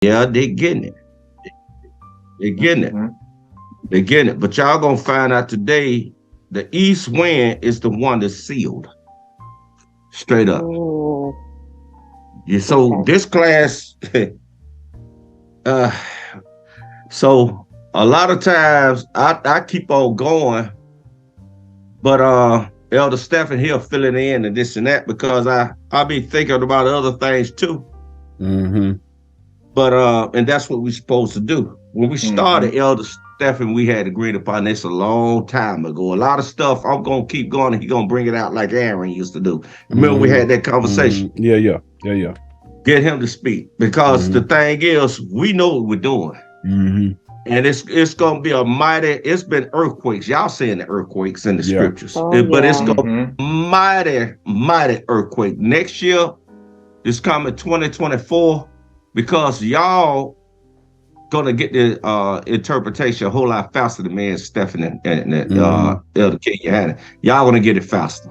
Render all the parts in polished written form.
Yeah, they getting it. They're getting it. They're getting it. But y'all gonna find out today, the east wind is the one that's sealed. Straight up. Ooh. Yeah, so this class, so a lot of times I keep on going, but Elder Stephen he'll fill it in and this and that because I be thinking about other things too. But and that's what we're supposed to do. When we started Elder Stephen, we had agreed upon this a long time ago. A lot of stuff I'm gonna keep going and he's gonna bring it out like Aaron used to do. Remember we had that conversation? Yeah. Get him to speak because the thing is, we know what we're doing. And it's gonna be it's been earthquakes. Y'all seeing the earthquakes in the scriptures. But it's gonna be mighty earthquake. Next year, it's coming 2024, because y'all gonna get the interpretation a whole lot faster than me and Stephen and Elder King Yohanan. Y'all gonna get it faster.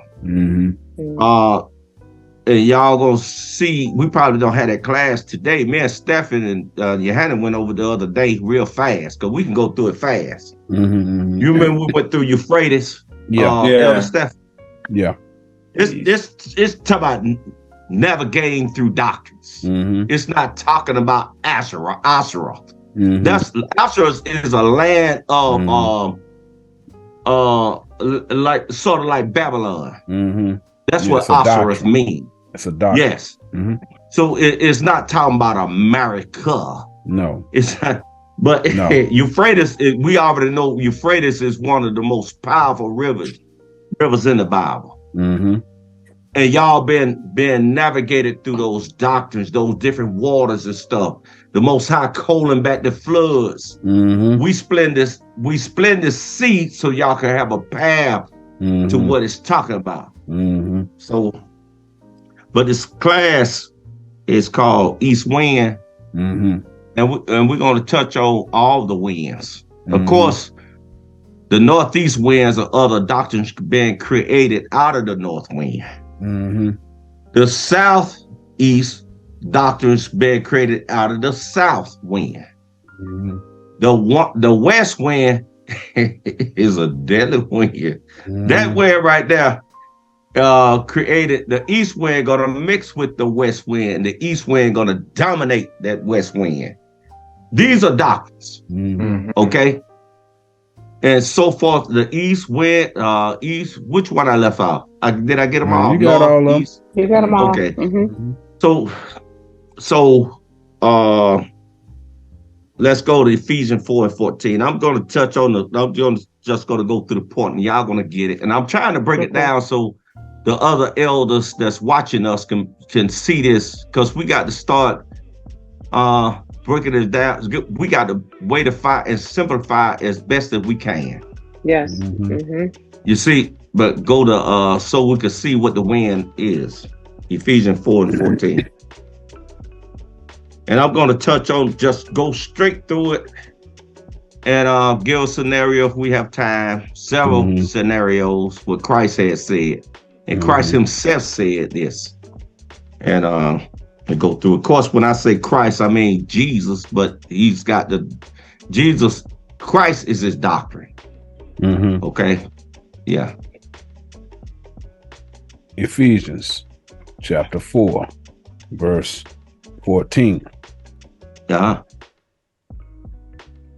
And y'all gonna see, we probably don't have that class today. Me and Stephen and Yohanan went over the other day real fast, because we can go through it fast. You remember we went through Euphrates? Elder Stephen. Yeah. It's talking about navigating through doctrines. It's not talking about Asherah. That's Asherah is a land of like sort of like Babylon. That's what Asherah means. It's a doctrine. Yes. So it's not talking about America. No. It's not. But no. Euphrates, we already know Euphrates is one of the most powerful rivers in the Bible. And y'all been navigated through those doctrines, those different waters and stuff. The Most High calling back the floods. We splend this seed so y'all can have a path to what it's talking about. So, but this class is called East Wind, and we're going to touch on all the winds. Of course, the Northeast winds are other doctrines being created out of the North Wind. The Southeast doctrines being created out of the South Wind. The West Wind is a deadly wind. That wind right there created the East Wind, gonna mix with the West Wind. The East Wind gonna dominate that West Wind. These are doctrines, okay? And so forth. The East Wind, East. Which one I left out? Did I get them all? You got all of them. You got them all. Okay. So, let's go to Ephesians 4:14. I'm going to touch on just going to go through the point, and y'all going to get it. And I'm trying to break it down so the other elders that's watching us can see this, because we got to start breaking it down. We got to way to find and simplify as best as we can. Yes. You see, but go to so we can see what the wind is. Ephesians 4:14. And I'm going to touch on, just go straight through it and give a scenario if we have time. Several scenarios what Christ has said. And Christ himself said this. And go through. Of course, when I say Christ, I mean Jesus, but he's got Christ is his doctrine. Okay? Yeah. Ephesians chapter 4, verse 14.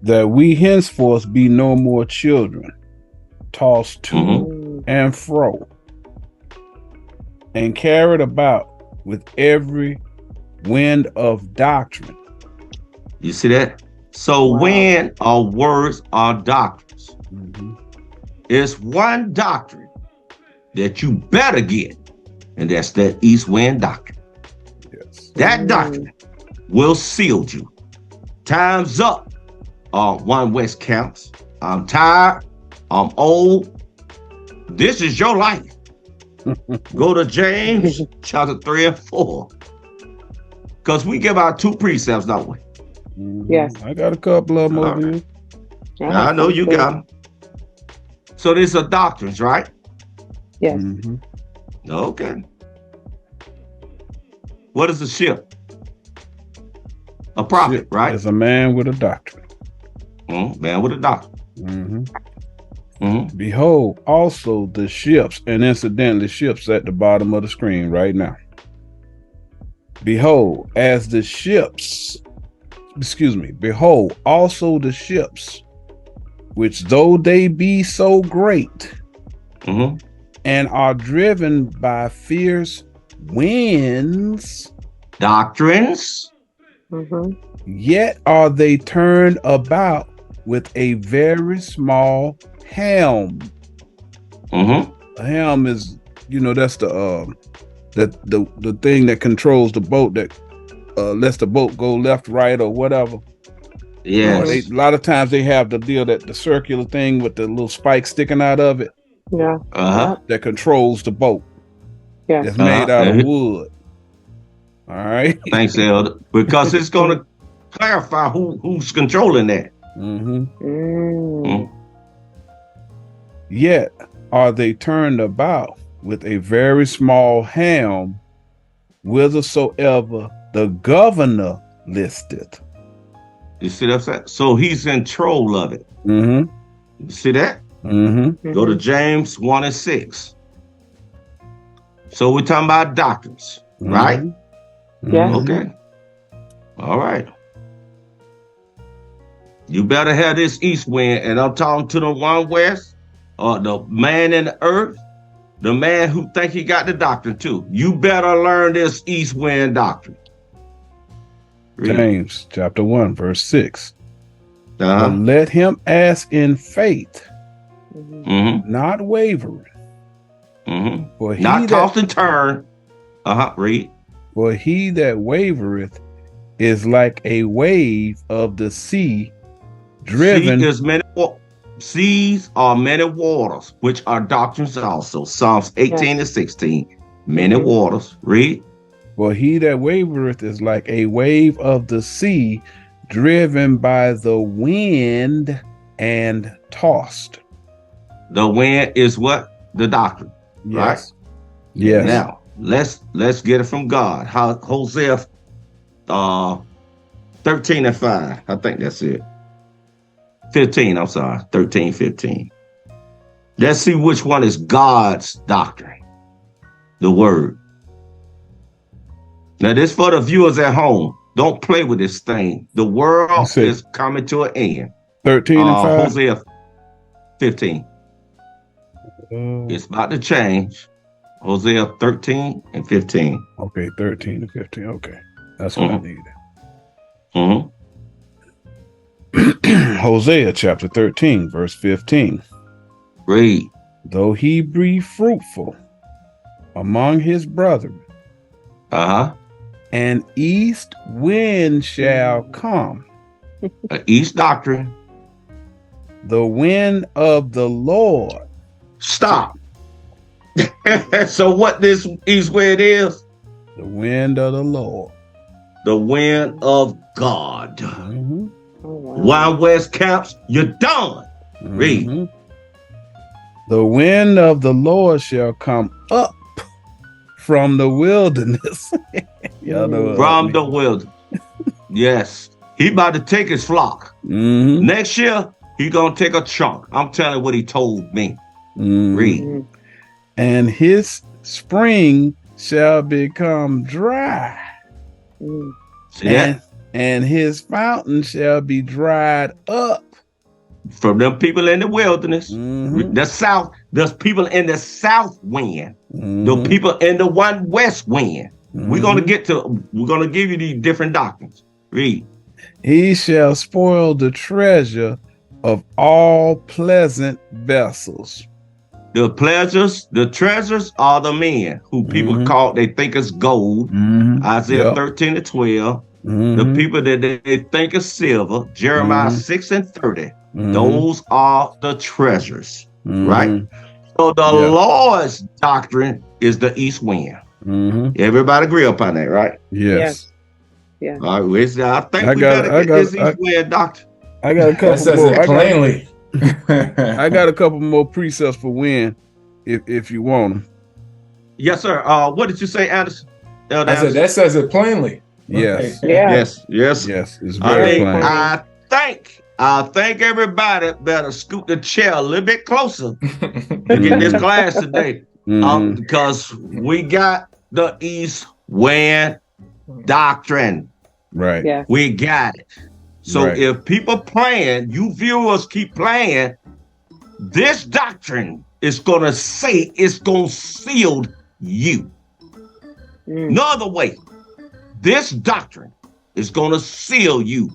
That we henceforth be no more children, tossed to and fro, and carried about with every wind of doctrine. You see that? So wind or words are doctrines. It's one doctrine that you better get, and that's that East Wind doctrine. That doctrine will seal you. Time's up. One West counts. I'm tired. I'm old. This is your life. Go to James chapter 3 and 4. Because we give out 2 precepts, don't we? Yes. I got a couple of them over here. I know you got them. So these are doctrines, right? Yes. Okay. What is a ship? A prophet, right? Is a man with a doctrine. Man with a doctrine. Behold, also the ships, and incidentally, ships at the bottom of the screen right now. Behold, as the ships, behold, also the ships, which though they be so great, and are driven by fierce winds, doctrines, yet are they turned about with a very small helm. A helm is, that's the thing that controls the boat, that lets the boat go left, right, or whatever. Yes. A lot of times they have the deal, that the circular thing with the little spike sticking out of it. Yeah. That controls the boat. Yeah. It's made out of wood. All right. Thanks, Elder. Because it's going to clarify who's controlling that. Yet are they turned about with a very small helm, whithersoever the governor listeth. You see what I'm saying? So he's in control of it. You see that? Go to James 1:6. So we're talking about doctrines, right? Yeah. Okay. All right. You better have this east wind, and I'm talking to the one west, or the man in the earth, the man who think he got the doctrine too. You better learn this east wind doctrine. Read. James chapter 1, verse 6. But let him ask in faith, not wavering. For he not tossed and turned. Read. For he that wavereth is like a wave of the sea, driven. Seas are many waters, which are doctrines also. Psalms 18:16. Many waters. Read. For he that wavereth is like a wave of the sea, driven by the wind and tossed. The wind is what? The doctrine. Yes. Right? Yes. Now, let's get it from God. Hosea 13:5. I think that's it. 15, I'm sorry. 13:15. Let's see which one is God's doctrine. The word. Now, this for the viewers at home. Don't play with this thing. The world is coming to an end. 13 and 5? Hosea 15. It's about to change. Hosea 13 and 15. Okay, 13 and 15. Okay. That's what I needed. Hosea chapter 13, verse 15. Read. Though he be fruitful among his brethren, an east wind shall come. An east doctrine. The wind of the Lord. Stop. So what this east wind is? The wind of the Lord. The wind of God. Oh, wow. Wild West camps, you're done. Read. The wind of the Lord shall come up from the wilderness. Y'all know from the wilderness. Yes. He about to take his flock. Next year, he gonna take a chunk. I'm telling you what he told me. Read. And his spring shall become dry. See that? And his fountain shall be dried up. From them people in the wilderness. The south, there's people in the south wind. The people in the one west wind. We're gonna give you these different doctrines. Read. He shall spoil the treasure of all pleasant vessels. The treasures are the men who people call, they think is gold. Isaiah 13 and 12. The people that they think is silver. Jeremiah 6 and 30. Those are the treasures. Right? So the Lord's doctrine is the east wind. Everybody agree upon that, right? Yes. Yeah. All right, I think we gotta get this east wind doctrine. I got a couple says more. It plainly. I got a couple more precepts for wind, if you want them. Yes, sir. What did you say, Anderson? I said that says it plainly. Yes. Yeah. Yes. It's very plain. I think everybody better scoot the chair a little bit closer to get this class today. Because we got the East Wind doctrine. Right. Yeah. We got it. So if people playing, you viewers keep playing, this doctrine is gonna say it's gonna seal you. No other way. This doctrine is gonna seal you.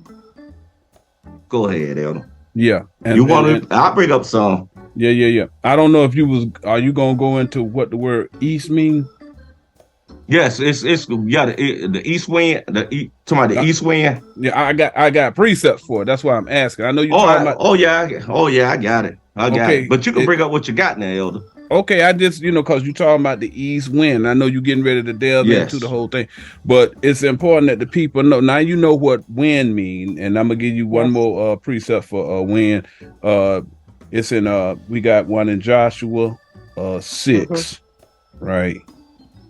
Go ahead, Elder. Yeah. I'll bring up some. Yeah. I don't know if are you gonna go into what the word east means? Yes, it's the east wind, talking about the east wind. Yeah, I got precepts for it. That's why I'm asking. I know you're talking about. I got it. I got it. But you can bring up what you got now, Elder. Okay, I just because you're talking about the east wind. I know you're getting ready to delve into the whole thing, but it's important that the people know. Now you know what wind mean, and I'm gonna give you one more precept for wind. It's in we got one in Joshua 6, right?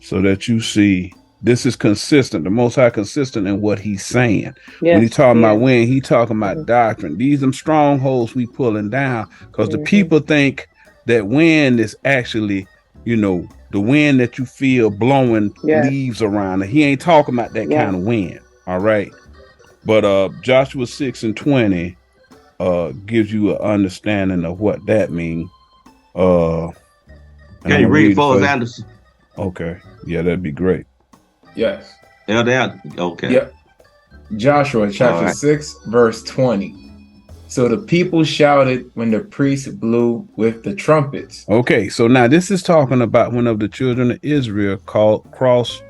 So that you see this is consistent, the Most High consistent in what he's saying. When he's talking about wind, he talking about doctrine. These are strongholds we pulling down because the people think that wind is actually, the wind that you feel blowing leaves around. And he ain't talking about that kind of wind. All right. But Joshua 6:20 gives you an understanding of what that means. Can you read for us, Anderson? Okay. Yeah, that'd be great. Yes. Okay. Yep. Joshua chapter 6, verse 20. So the people shouted when the priest blew with the trumpets. Okay, so now this is talking about when of the children of Israel crossed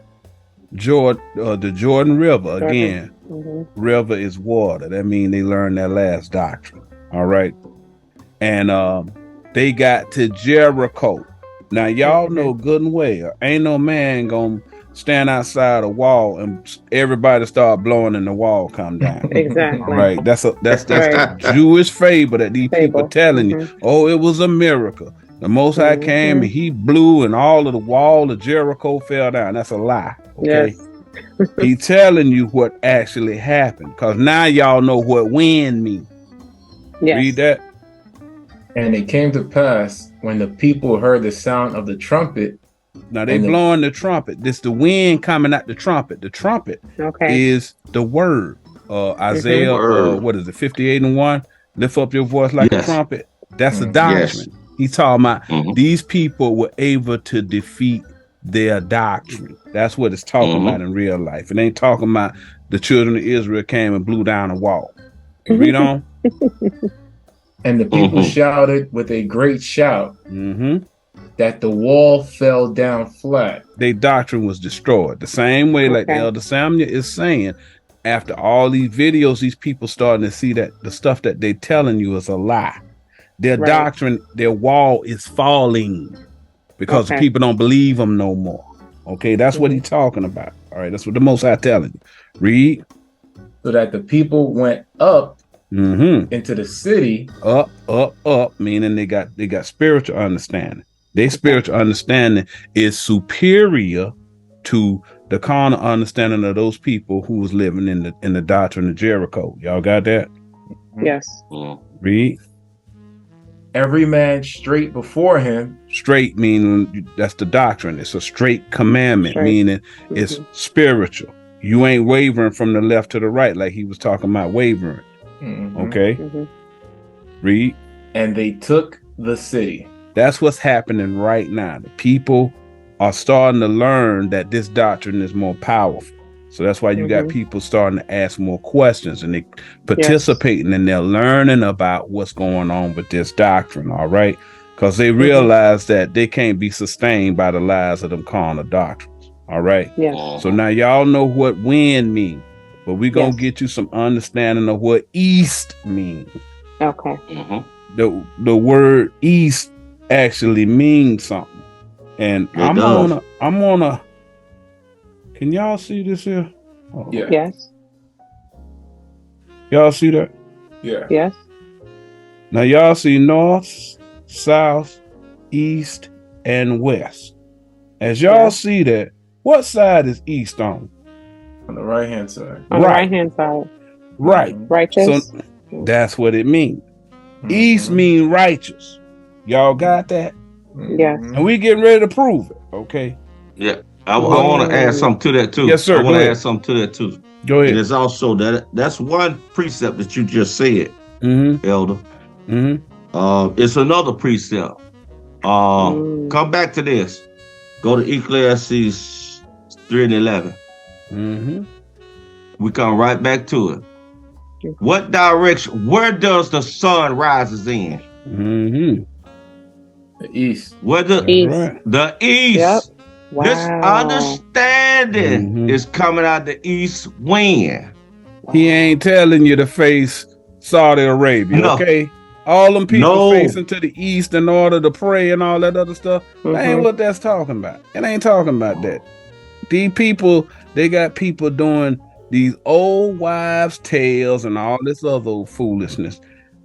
the Jordan River. Again, river is water. That means they learned their last doctrine. All right. And they got to Jericho. Now, y'all know good and well, ain't no man gonna stand outside a wall and everybody start blowing and the wall come down. Exactly. Right. That's the Jewish fable that these people telling you. Oh, it was a miracle. The Most High came and he blew and all of the wall of Jericho fell down. That's a lie. Okay. Yes. He telling you what actually happened because now y'all know what wind means. Yes. Read that. And it came to pass when the people heard the sound of the trumpet. Now they blowing the trumpet. This the wind coming out the trumpet. The trumpet is the word. Isaiah, what is it? 58:1. Lift up your voice like a trumpet. That's a doctrine. Yes. He's talking about these people were able to defeat their doctrine. That's what it's talking about in real life. It ain't talking about the children of Israel came and blew down a wall. Read on. And the people shouted with a great shout that the wall fell down flat. Their doctrine was destroyed. The same way like Elder Samuel is saying, after all these videos, these people starting to see that the stuff that they telling you is a lie. Their doctrine, their wall is falling because the people don't believe them no more. Okay, that's what he's talking about. All right, that's what the Most High telling you. Read. So that the people went up into the city. Up, meaning they got spiritual understanding. Their spiritual understanding is superior to the carnal understanding of those people who was living in the doctrine of Jericho. Y'all got that? Yes. Read. Every man straight before him. Straight meaning that's the doctrine. It's a straight commandment, meaning it's spiritual. You ain't wavering from the left to the right like he was talking about wavering. Okay. Read. And they took the city. That's what's happening right now. The people are starting to learn that this doctrine is more powerful. So that's why you got people starting to ask more questions and they participating and they're learning about what's going on with this doctrine. All right. Because they realize that they can't be sustained by the lies of them carnal doctrines. All right. Yeah. So now y'all know what wind means. But we're going to get you some understanding of what east means. Okay. The word east actually means something. And I'm gonna can y'all see this here? Oh. Yeah. Yes. Y'all see that? Yeah. Yes. Now y'all see north, south, east, and west. As y'all see that, what side is east on? On the right hand side. On the right hand side. Right. Righteous. So that's what it means. East mean righteous. Y'all got that? Yes. And we getting ready to prove it. Okay. Yeah. I want to add something to that too. Yes, sir. I want to add something to that too. Go ahead. And it's also that's one precept that you just said, Elder. It's another precept. Come back to this. Go to Ecclesiastes 3:11. We come right back to it. What direction? Where does the sun rises in? The east. Where the east? The east. Yep. Wow. This understanding is coming out the east wind. He ain't telling you to face Saudi Arabia, okay? All them people facing to the east in order to pray and all that other stuff. That ain't what that's talking about. It ain't talking about that. These people, they got people doing these old wives' tales and all this other foolishness.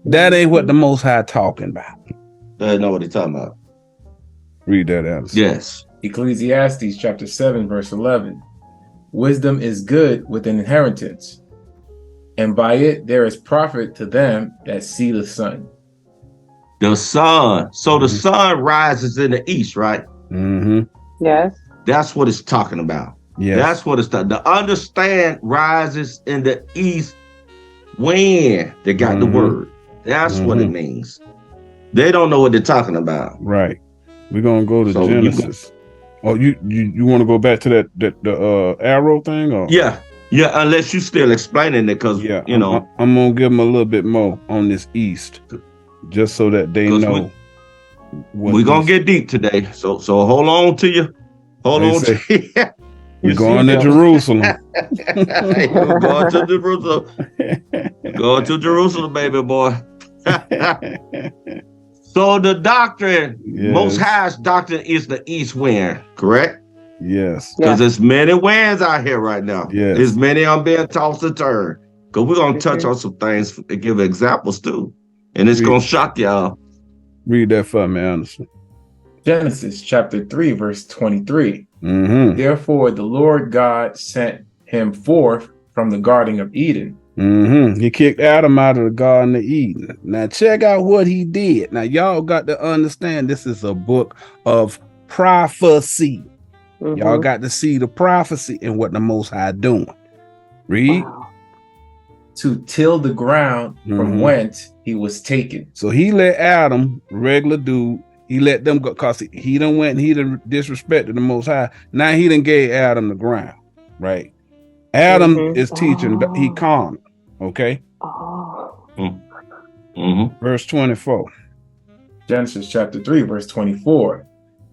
That ain't what the Most High talking about. That ain't know what he's talking about. Read that answer. Yes. Ecclesiastes chapter 7, verse 11. Wisdom is good with an inheritance, and by it there is profit to them that see the sun. The sun. So the sun rises in the east, right? Yes. That's what it's talking about. Yes. That's what it's talking. The understand rises in the east wind. They got the word. That's what it means. They don't know what they're talking about. Right. We're gonna go to Genesis. You want to go back to the arrow thing, or yeah, unless you still explaining it, because you know I'm gonna give them a little bit more on this east, just so that they know. We're gonna get deep today, so hold on to you. Hold on to you. We're going to Jerusalem. We're going to Jerusalem. Going to Jerusalem, baby boy. So the doctrine, Most High's doctrine, is the east wind, correct? Yes. Because there's many winds out here right now. Yes. There's many I'm being tossed and turned. Because we're going to touch on some things and give examples too. And it's going to shock y'all. Read that for me, Anderson. Genesis chapter 3, verse 23. Therefore, the Lord God sent him forth from the Garden of Eden. He kicked Adam out of the Garden of Eden. Now, check out what he did. Now, y'all got to understand this is a book of prophecy. Y'all got to see the prophecy and what the Most High doing. Read. Wow. To till the ground from whence he was taken. So he let Adam, regular dude, he let them go because he done went and he done disrespected the Most High. Now he done gave Adam the ground, right? Adam is teaching, he carnal, okay? Verse 24. Genesis chapter 3, verse 24.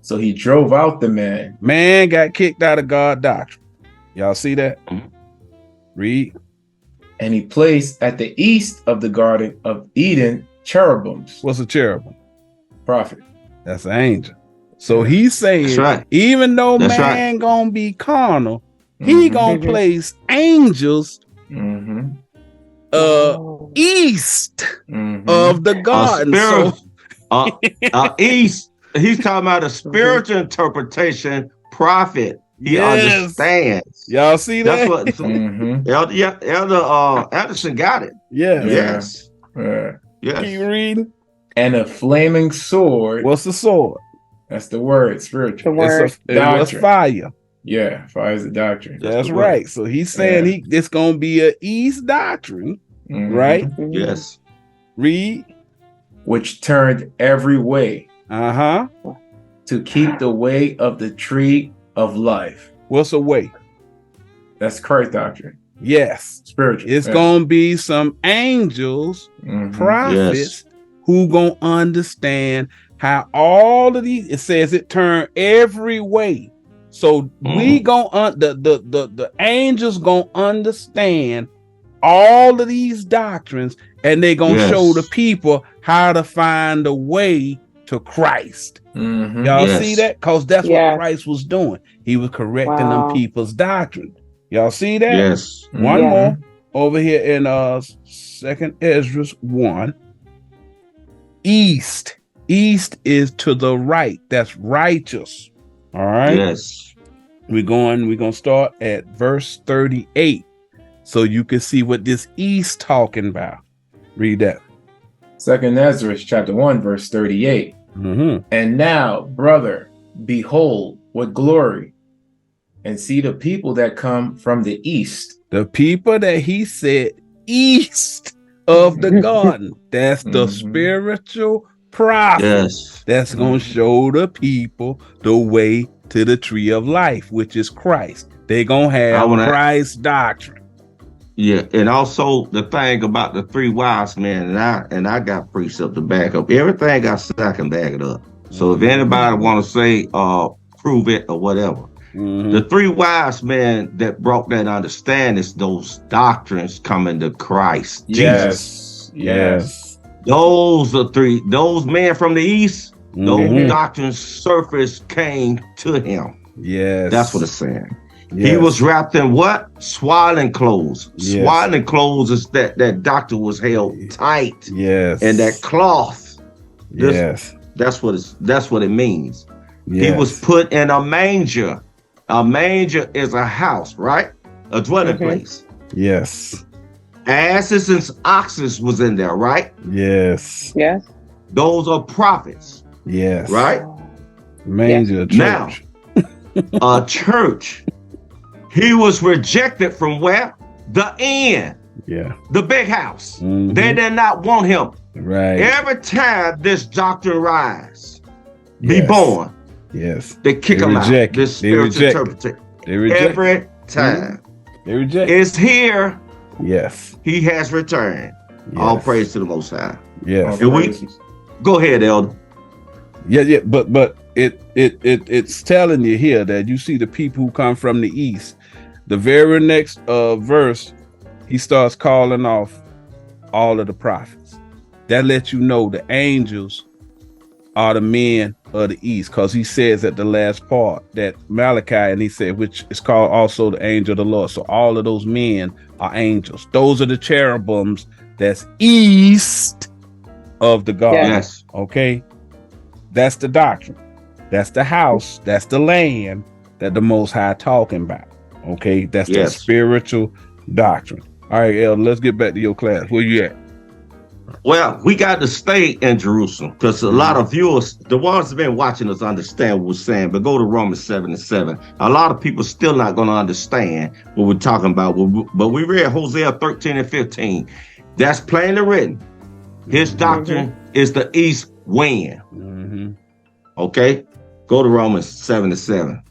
So he drove out the man. Man got kicked out of God's doctrine. Y'all see that? Read. And he placed at the east of the Garden of Eden cherubims. What's a cherubim? Prophet. That's an angel. So he's saying, even though man gonna be carnal, he gonna place angels east of the garden. East. He's talking about a spiritual interpretation. Prophet. He understands. Y'all see that? That's what Elder Anderson got it. Yes. Keep reading. And a flaming sword. What's the sword? That's the word, spiritual. The word. It was fire. Yeah, fire is the doctrine. That's right. So he's saying it's gonna be an east doctrine, right? Yes. Read. Which turned every way. To keep the way of the tree of life. What's a way? That's Christ doctrine. Yes. Spiritual. It's gonna be some angels, prophets, who gonna understand how all of these, it says it turned every way. So we gonna the angels gonna understand all of these doctrines, and they gonna show the people how to find a way to Christ. Y'all see that? Because that's what Christ was doing. He was correcting them people's doctrine. Y'all see that? Yes. One more over here in 2nd Ezra 1. East is to the right. That's righteous. All right. Yes. We're gonna start at verse 38, so you can see what this East talking about. Read that. 2nd Ezra chapter 1, verse 38. And now, brother, behold what glory, and see the people that come from the east. The people that he said east of the garden. That's the spiritual prophet that's going to show the people the way to the tree of life, which is Christ. They're going to have Christ's doctrine. Yeah, and also the thing about the 3 wise men, and I got precept to back up everything I said. I can back it up. So if anybody want to say prove it or whatever, the 3 wise men that brought that understanding, those doctrines coming to Christ. Yes. Those are 3. Those men from the east, those doctrines surfaced came to him. Yes, that's what it's saying. He was wrapped in what? Swaddling clothes. Swaddling clothes is that doctor was held tight. And that cloth. That's what it means. He was put in a manger. A manger is a house, right? A dwelling place. Asses and oxen was in there, right? Yes. Those are prophets. Right? Manger church. Now, a church. He was rejected from where? The inn. The big house. They did not want him. Every time this doctrine rise, be born. They kick him out. This spiritual interpretation. Every time. They reject. It's here. He has returned. All praise to the Most High. And we go ahead, Elder. But it's telling you here that you see the people who come from the east. The very next verse, he starts calling off all of the prophets. That lets you know the angels are the men of the east, because he says at the last part that Malachi, and he said, which is called also the angel of the Lord. So all of those men are angels. Those are the cherubims that's east of the garden. Okay, that's the doctrine. That's the house. That's the land that the Most High talking about. Okay, that's the spiritual doctrine. All right, Elder, let's get back to your class. Where you at? Well, we got to stay in Jerusalem because a lot of viewers, the ones that have been watching us, understand what we're saying. But go to Romans 7:7. A lot of people still not going to understand what we're talking about. But we read Hosea 13:15. That's plainly written. His doctrine is the east wind. Okay, go to Romans 7:7.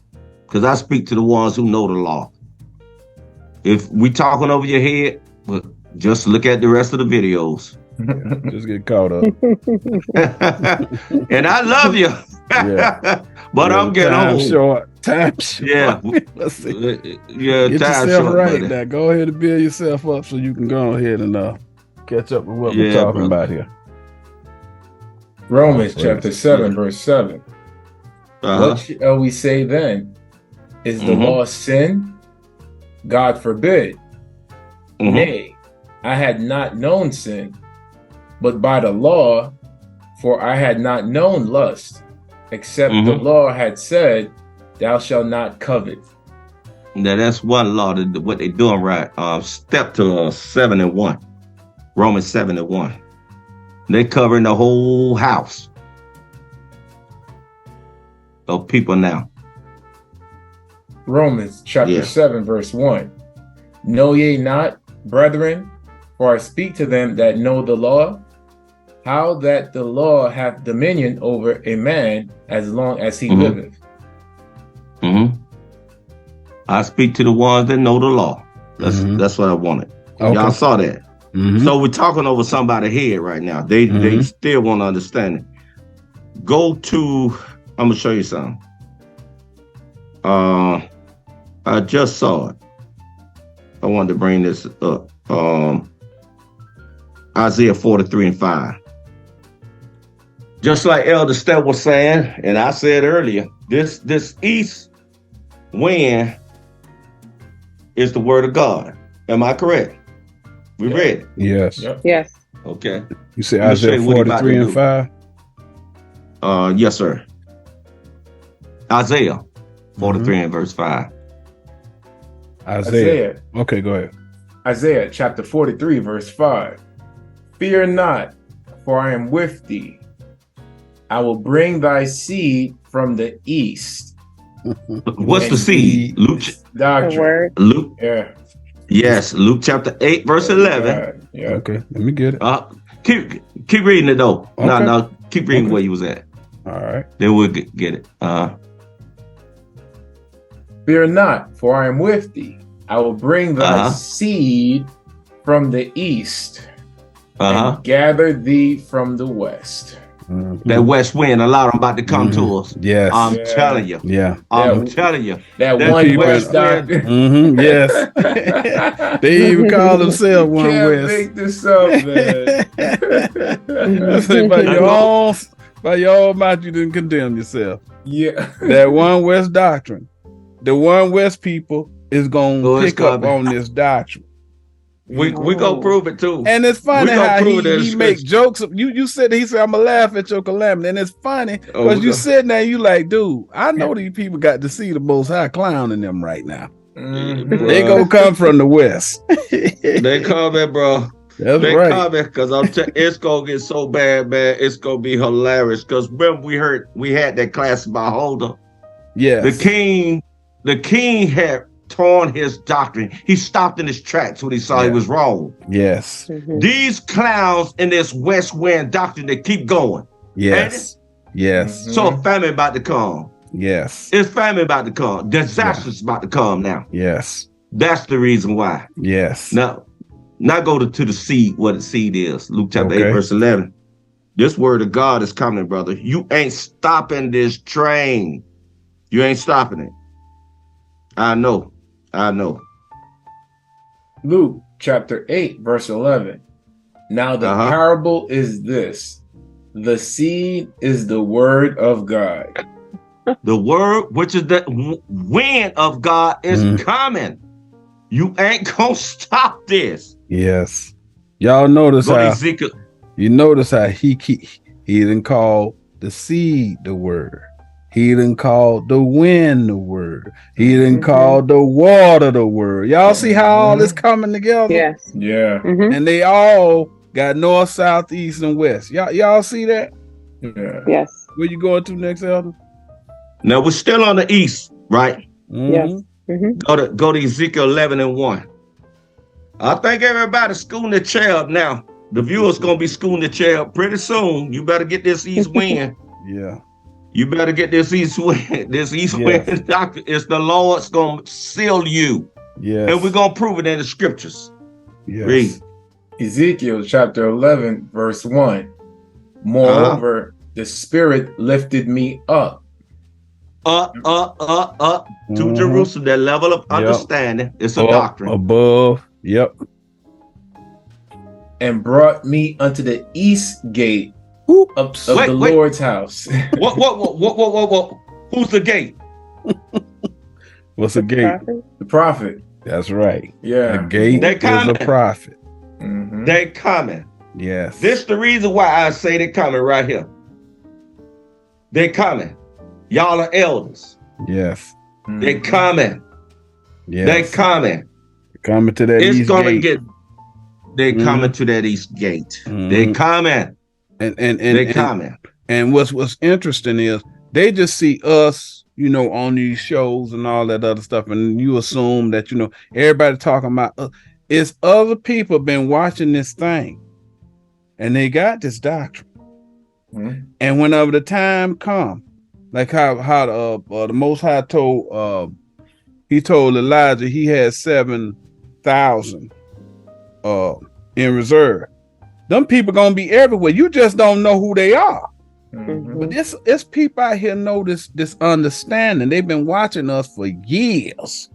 Because I speak to the ones who know the law. If we talking over your head, well, just look at the rest of the videos. Just get caught up. And I love you. But I'm getting old. Time short. Let's see. Get time yourself short, right buddy. now. Go ahead and build yourself up so you can go ahead and catch up with what we're talking about here. Romans chapter 7, verse 7. What shall we say then? Is the law sin? God forbid. Nay, I had not known sin, but by the law, for I had not known lust, except the law had said, thou shalt not covet. Now that's one law, what they're doing right. Step to 7:1. Romans 7:1. They're covering the whole house of people now. Romans chapter 7, verse 1. Know ye not, brethren, for I speak to them that know the law, how that the law hath dominion over a man as long as he liveth. I speak to the ones that know the law. That's what I wanted. Y'all saw that. So we're talking over somebody's head right now. They still want to understand it. Go to, I'm gonna show you something. I just saw it. I wanted to bring this up. Isaiah 43:5. Just like Elder Steph was saying, and I said earlier, this east wind is the word of God. Am I correct? We read it. Yes. Yes. Okay. You say Isaiah 43:5? Yes, sir. Isaiah 43 and verse 5. Isaiah. Okay, go ahead. Isaiah chapter 43, verse 5. Fear not, for I am with thee. I will bring thy seed from the east. What's the seed? Luke. Doctrine. Luke. Yeah. Yes, Luke chapter 8, verse 11. Yeah. Okay, let me get it. Keep reading it though. Okay. No, keep reading where you was at. All right. Then we'll get it. Fear not, for I am with thee. I will bring thy seed from the east and gather thee from the west. That west wind, a lot of them about to come to us. Yes. I'm telling you. Yeah. I'm telling you. That one west doctrine. Yes. They even call themselves one Can't west. make this up, man. Say by your own mouth, you didn't condemn yourself. Yeah. That one west doctrine. The one west people is gonna pick up on this doctrine. We gonna prove it too. And it's funny how he make jokes. You said, he said, I'm gonna laugh at your calamity. And it's funny because you sitting there, you like, dude, I know these people got to see the Most High clowning them right now. They gonna come from the west. They coming, bro. That's they right. coming because it's gonna get so bad, man. It's gonna be hilarious. Because remember, we had that class about Holder. Yeah. The king had torn his doctrine. He stopped in his tracks when he saw he was wrong. Yes. These clowns in this west wind doctrine, they keep going. Yes. Yes. So famine about to come. Yes. It's famine about to come. Disaster's about to come now. Yes. That's the reason why. Yes. Now go to the seed, what the seed is. Luke chapter 8, verse 11. This word of God is coming, brother. You ain't stopping this train. You ain't stopping it. I know. Luke chapter 8, verse 11. Now the parable is this. The seed is the word of God. The word, which is the wind of God, is coming. You ain't gonna stop this. Yes. Y'all notice how you notice how he didn't call the seed the word. He didn't call the wind the word. He didn't call the water the word. Y'all see how all this coming together? Yes. Yeah. And they all got north, south, east, and west. Y'all see that? Yeah. Yes. Where you going to next, Elder? Now we're still on the east, right? Yes. Go to Ezekiel 11 and 1. I think everybody's schooling the chair up now. The viewers gonna be schooling the chair up pretty soon. You better get this east wind. Yeah. You better get this east wind. This east wind doctrine. It's the Lord's gonna seal you. Yes. And we're gonna prove it in the scriptures. Yes. Read. Ezekiel chapter 11, verse 1. Moreover, the Spirit lifted me up. Up to Jerusalem, that level of understanding. It's a doctrine. Above. Yep. And brought me unto the east gate of the Lord's house. What? Who's the gate? What's the gate? The prophet. That's right. Yeah. The gate is a prophet. They coming. Yes. This the reason why I say they coming right here. They coming. Y'all are elders. Yes. They coming. Yes. They coming. Coming to that east gate. They coming to that east gate. They coming. And they coming. And what's interesting is they just see us, on these shows and all that other stuff, and you assume that everybody talking about it's other people been watching this thing, and they got this doctrine. And whenever the time come, like how the Most High told he told Elijah he had 7,000 in reserve. Them people gonna be everywhere. You just don't know who they are. But it's people out here know this understanding. They've been watching us for years,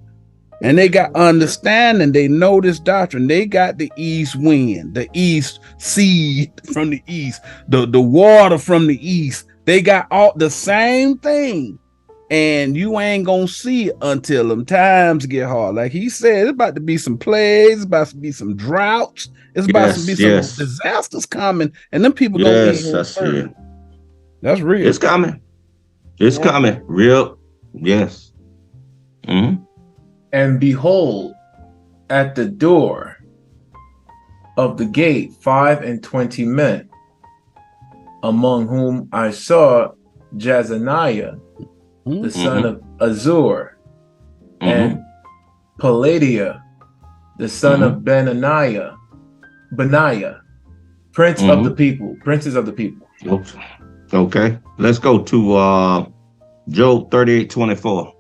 and they got understanding. They know this doctrine. They got the east wind, the east seed from the east, the water from the east. They got all the same thing, and you ain't gonna see it until them times get hard. Like he said, it's about to be some plagues, it's about to be some droughts, it's about to be some disasters coming, and them people gonna be that's it. That's real. It's coming. It's coming. Real. Yes. And behold, at the door of the gate 25 men, among whom I saw Jazaniah, the son of Azur, and Palladiah, the son of Benaiah, princes of the people. Okay, let's go to Job 38:24.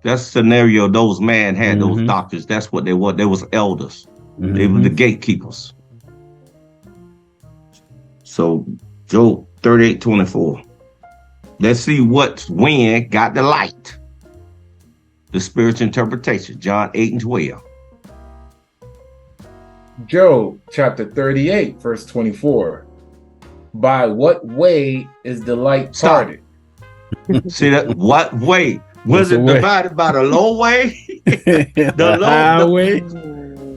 That's the scenario those men had, those doctors. That's what they were. They was elders. They were the gatekeepers. So Job 38:24. Let's see what wind got the light. The spiritual interpretation, John 8:12. Job chapter 38, verse 24. By what way is the light parted? See that? What way? Was it divided by the low way? The highway?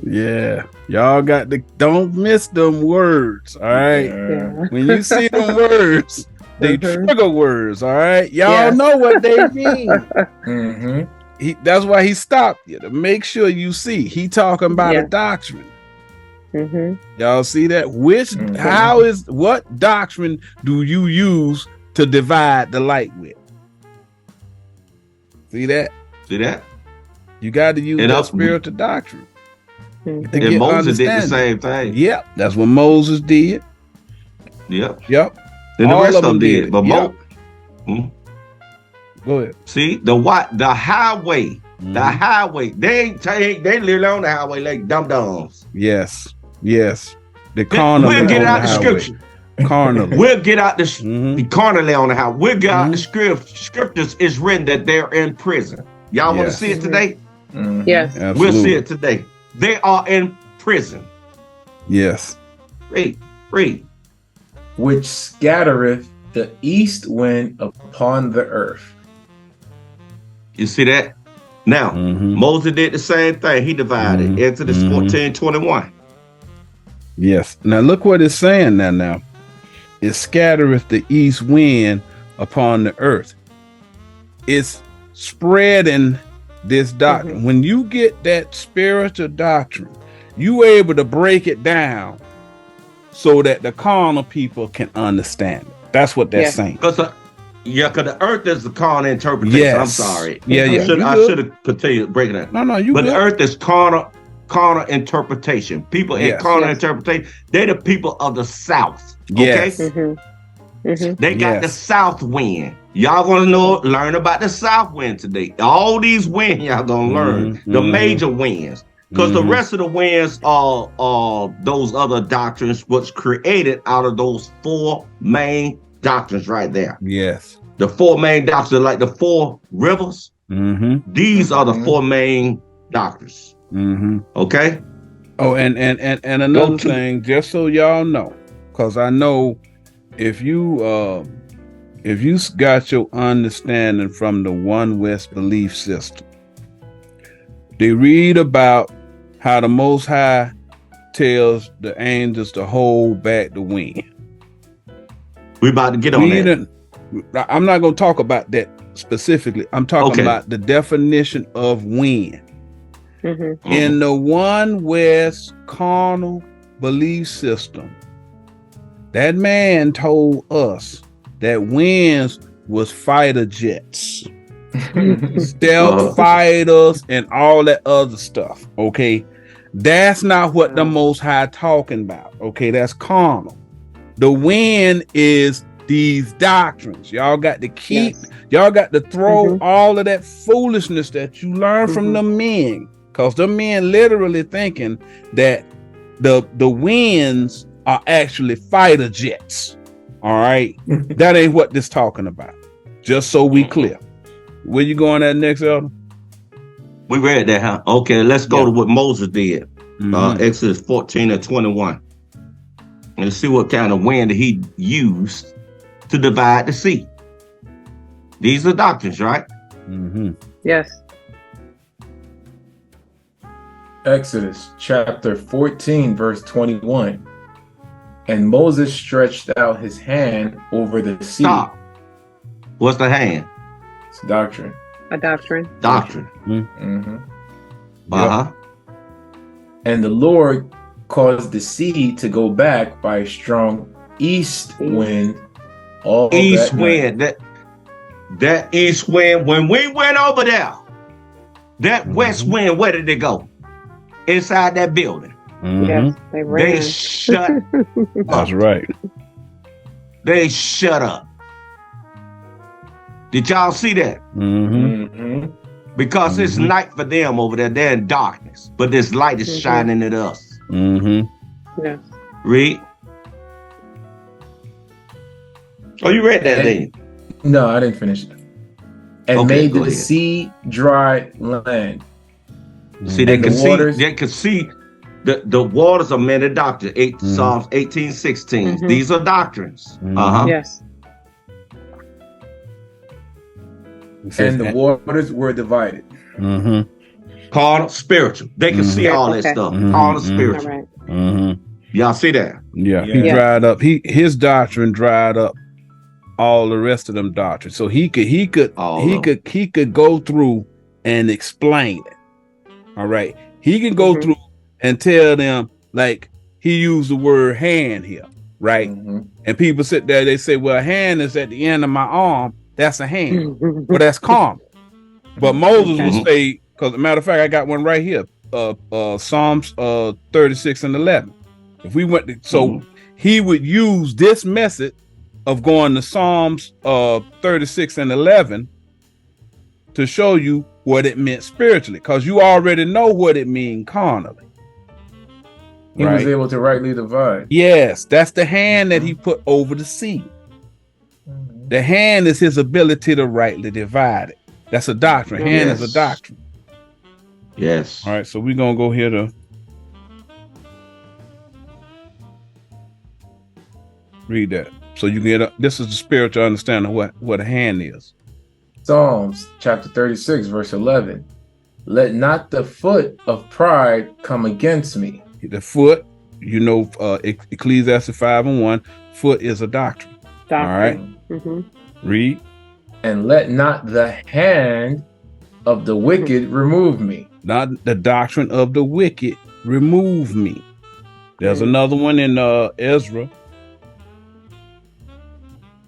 Yeah. Y'all got to, don't miss them words, all right? Yeah. When you see them words, they trigger words, all right? Y'all know what they mean. That's why he stopped you, to make sure you see. He talking about a doctrine. Y'all see that? What doctrine do you use to divide the light with? See that? See that? You got to use that spiritual doctrine. And Moses did the same thing. Yep, that's what Moses did. Yep. And the rest of them did. But go ahead. See the highway. The highway. They live on the highway like dum-dums. Yes. The carnal. We'll get out the scripture. Carnal. We'll get out the carnally on the highway. We'll get out the scriptures. Is written that they're in prison. Y'all want to see it today? Yes. Absolutely. We'll see it today. They are in prison. Yes. Read. Which scattereth the east wind upon the earth. You see that? Now, Moses did the same thing. He divided Exodus 14:21. Yes. Now look what it's saying now. It scattereth the east wind upon the earth. It's spreading this doctrine. When you get that spiritual doctrine, you able to break it down so that the carnal people can understand it. That's what they're saying. Because the earth is the carnal interpretation. Yes. I'm sorry. I should have continued breaking that. No, But good. the earth is carnal interpretation. People in carnal interpretation, they're the people of the South. Okay? Yes. They got the south wind. Y'all gonna learn about the south wind today. All these winds y'all gonna learn. The major winds. Because the rest of the winds are those other doctrines was created out of those four main doctrines right there. Yes. The four main doctrines, like the four rivers. These are the four main doctrines. Okay? Oh, and another thing, just so y'all know, because I know if you got your understanding from the One West belief system, they read about how the Most High tells the angels to hold back the wind. We about to get on that. I'm not going to talk about that specifically. I'm talking about the definition of wind. In the One West carnal belief system, that man told us that winds was fighter jets, stealth fighters, and all that other stuff. Okay, that's not what the Most High talking about. Okay, that's carnal. The wind is these doctrines. Y'all got to keep. Y'all got to throw all of that foolishness that you learn from the men, because the men literally thinking that the winds are actually fighter jets. All right. That ain't what this talking about. Just so we clear. Where you going at next, Elder? We read that, huh? Okay, let's go to what Moses did. Exodus 14:21. And see what kind of wind he used to divide the sea. These are doctrines, right? Yes. Exodus chapter 14, verse 21. And Moses stretched out his hand over the sea. Stop. What's the hand? It's doctrine. A doctrine. Doctrine. And the Lord caused the sea to go back by a strong east wind. East wind. That east wind. When we went over there, that west wind, where did it go? Inside that building. Yes, they ran. They shut up. That's right. They shut up. Did y'all see that? Because it's night for them over there. They're in darkness. But this light is shining at us. Yes. Read. Oh, you read that, didn't you? No, I didn't finish it. And made the sea dry land. See, they could see the waters are many doctrines. Psalms 18:16. These are doctrines. Yes. And the waters were divided. Carnal, spiritual. They can see all that stuff. Carnal, spiritual. Y'all see that? Yeah. He dried up. His doctrine dried up all the rest of them doctrines. So he could go through and explain it. All right. He can go through and tell them, like, he used the word hand here, right? And people sit there, they say, well, a hand is at the end of my arm. That's a hand. Well, that's carnal. But Moses will say, because as a matter of fact, I got one right here. Psalms 36 and 11. If we went to, so he would use this method of going to Psalms 36 and 11 to show you what it meant spiritually, because you already know what it means carnally. He was able to rightly divide. Yes, that's the hand that he put over the sea. The hand is his ability to rightly divide it. That's a doctrine. Hand is a doctrine. Yes. All right, so we're going to go here to read that. So you get this is the spiritual understanding of what a hand is. Psalms chapter 36, verse 11. Let not the foot of pride come against me. The foot, Ecclesiastes 5:1, foot is a doctrine. All right. Read. And let not the hand of the wicked remove me. Not the doctrine of the wicked remove me. There's another one in Ezra.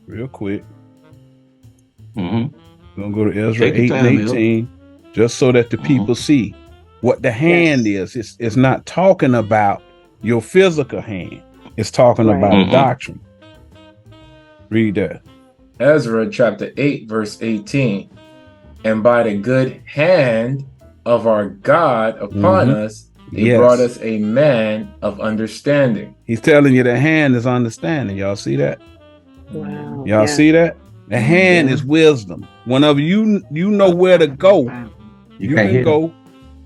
Real quick. We're gonna go to Ezra 8:18, just so that the people see what the hand is. It's not talking about your physical hand. It's talking about doctrine. Read that. Ezra chapter 8, verse 18. And by the good hand of our God upon us, he brought us a man of understanding. He's telling you the hand is understanding. Y'all see that? Wow. Y'all see that? The hand is wisdom. Whenever you know where to go, you can go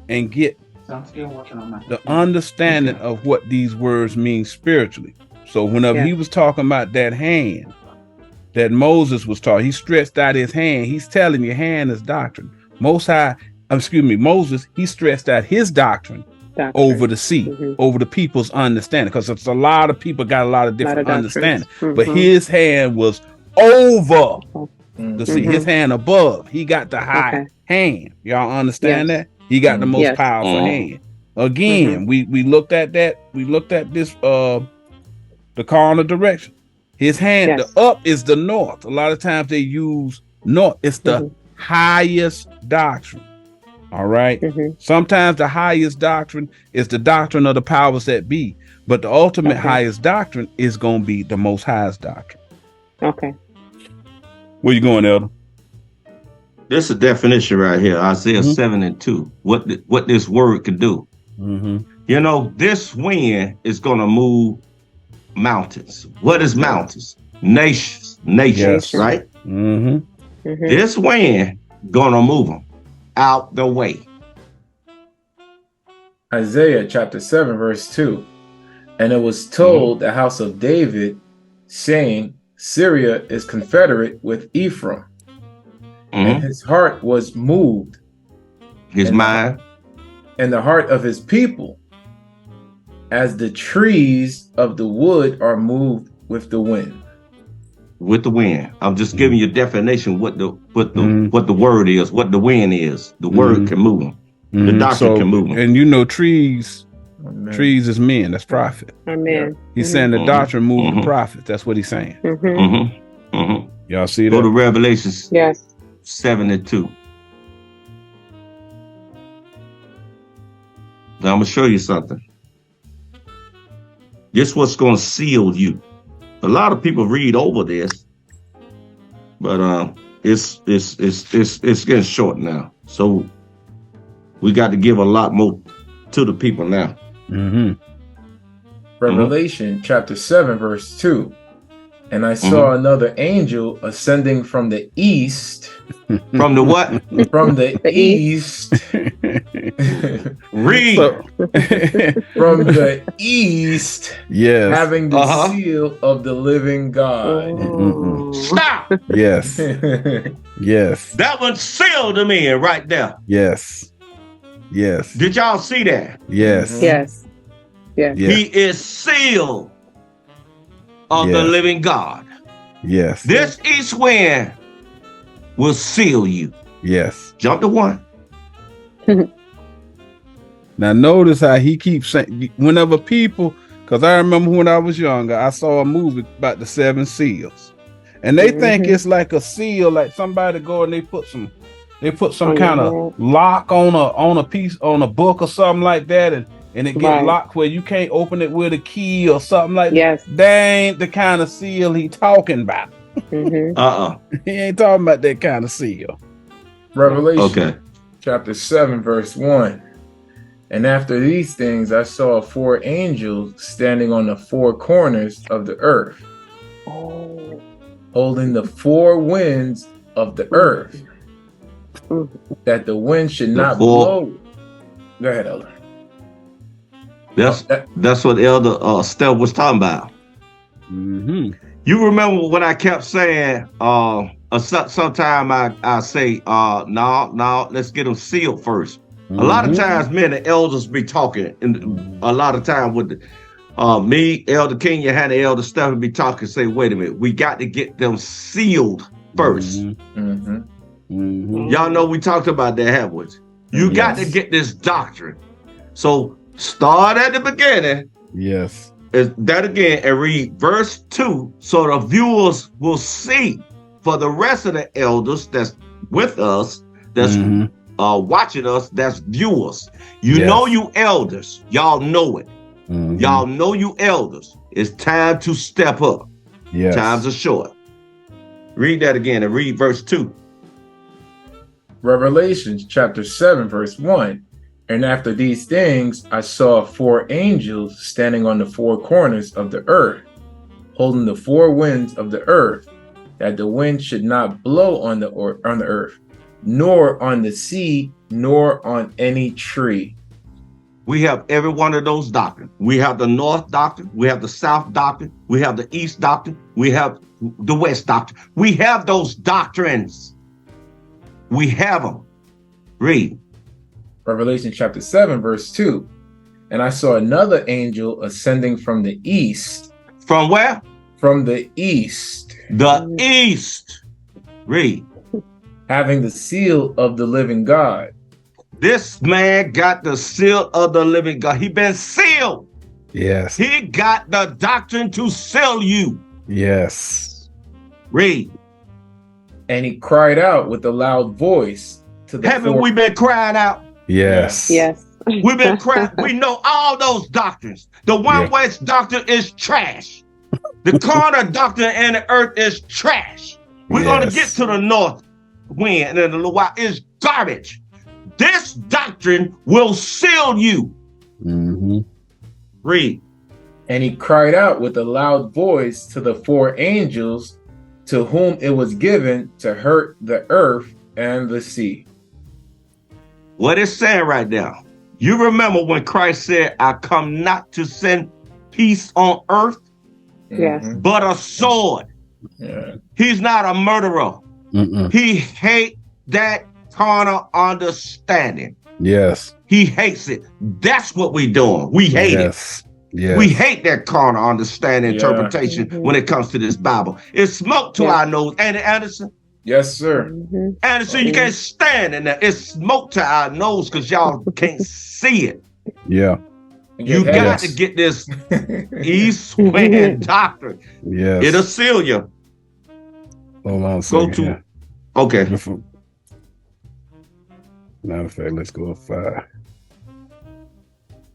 and get the understanding of what these words mean spiritually. So whenever he was talking about that hand that Moses was taught, he stretched out his hand. He's telling you hand is doctrine. Moses, he stretched out his doctrine over the sea, over the people's understanding, because it's a lot of people got a lot of different understanding. But his hand was over the sea, his hand above. He got the high hand. Y'all understand that? He got the most powerful hand. Again, we looked at that. We looked at this, the carnal direction. His hand, the up is the north. A lot of times they use north. It's the highest doctrine. All right. Sometimes the highest doctrine is the doctrine of the powers that be, but the ultimate highest doctrine is going to be the most highest doctrine. Okay. Where you going, Elder? This is a definition right here. Isaiah 7:2. What this word can do. This wind is going to move mountains. What is mountains? Nations, right? This wind going to move them out the way. Isaiah chapter 7, verse 2. And it was told the house of David, saying, Syria is confederate with Ephraim. And his heart was moved. His mind. And the heart of his people, as the trees of the wood are moved with the wind. with the wind. I'm just giving you a definition what the word is, what the wind is. The word can move them. The doctrine can move them. And you know, trees is men. That's prophet. Amen. He's saying the doctrine moved the prophet. That's what he's saying. Y'all see that? Go to Revelations. Yes. 7:2. Now I'm gonna show you something. This is what's gonna seal you. A lot of people read over this, but it's getting short now. So we got to give a lot more to the people now. Revelation chapter 7 verse 2. And I saw another angel ascending from the east. From the what? From the east. Read. From the east. Yes. Having the seal of the living God. Stop. Yes. Yes. That one sealed him in right there. Yes. Yes. Did y'all see that? Yes. Yes. Yes. He is sealed of the living God. Yes. This east wind will seal you. Yes. Jump to 1. Now notice how he keeps saying, whenever people, because I remember when I was younger, I saw a movie about the 7 seals. And they think it's like a seal, like somebody go and they put some kind of lock on a piece, on a book or something like that, and it get locked where you can't open it with a key or something like that. That ain't the kind of seal he talking about. He ain't talking about that kind of seal. Revelation chapter 7 verse 1. And after these things I saw 4 angels standing on the 4 corners of the earth, holding the 4 winds of the earth, that the wind should not blow. Go ahead, Elder. That's what Elder Steph was talking about. You remember when I kept saying, sometime I say, no, let's get them sealed first. A lot of times, men and elders be talking, and a lot of time with me, Elder King, you had the Elder Steph be talking, say, wait a minute, we got to get them sealed first. Y'all know we talked about that, haven't we? You got to get this doctrine. So start at the beginning. Yes. That again, and read verse 2, so the viewers will see. For the rest of the elders that's with us, that's watching us, that's viewers. You know you elders. Y'all know it. Y'all know you elders. It's time to step up. Times are short. Read that again and read verse 2. Revelation chapter 7 verse 1. And after these things, I saw 4 angels standing on the 4 corners of the earth, holding the 4 winds of the earth, that the wind should not blow on the earth, nor on the sea, nor on any tree. We have every one of those doctrines. We have the north doctrine, we have the south doctrine, we have the east doctrine, we have the west doctrine. We have those doctrines. We have them. Read. Revelation chapter 7 verse 2. And I saw another angel ascending from the east. From where? From the east. The east. Read. Having the seal of the living God. This man got the seal of the living God. He been sealed. Yes. He got the doctrine to seal you. Yes. Read. And he cried out with a loud voice to the Haven't we been crying out? Yes. Yes. We've been crying. We know all those doctrines. The one west doctrine is trash. The carnal doctrine and the earth is trash. We're going to get to the north wind and the Loire is garbage. This doctrine will seal you. Read. And he cried out with a loud voice to the 4 angels to whom it was given to hurt the earth and the sea. What it's saying right now. You remember when Christ said, I come not to send peace on earth, but a sword. He's not a murderer. He hates that carnal understanding. Yes. He hates it. That's what we're doing. We hate it. Yes. We hate that carnal understanding, interpretation when it comes to this Bible. It's smoke to our nose. Ain't it, Anderson? Yes, sir. Anderson, you can't stand in there. It's smoke to our nose because y'all can't see it. Yeah. You got to get this East Wind doctrine. Yes. It'll seal you. Hold on a second. Okay. Matter of fact, let's go up 5.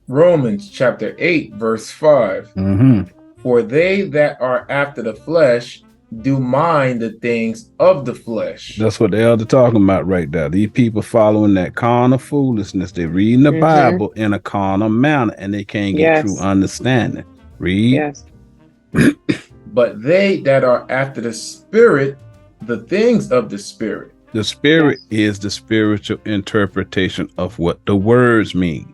Romans chapter 8, verse 5. For they that are after the flesh do mind the things of the flesh. That's what the elder talking about right there. These people following that carnal foolishness. They're reading the Bible in a carnal manner, and they can't get true understanding. Read. Yes. But they that are after the Spirit, the things of the Spirit. The Spirit is the spiritual interpretation of what the words mean.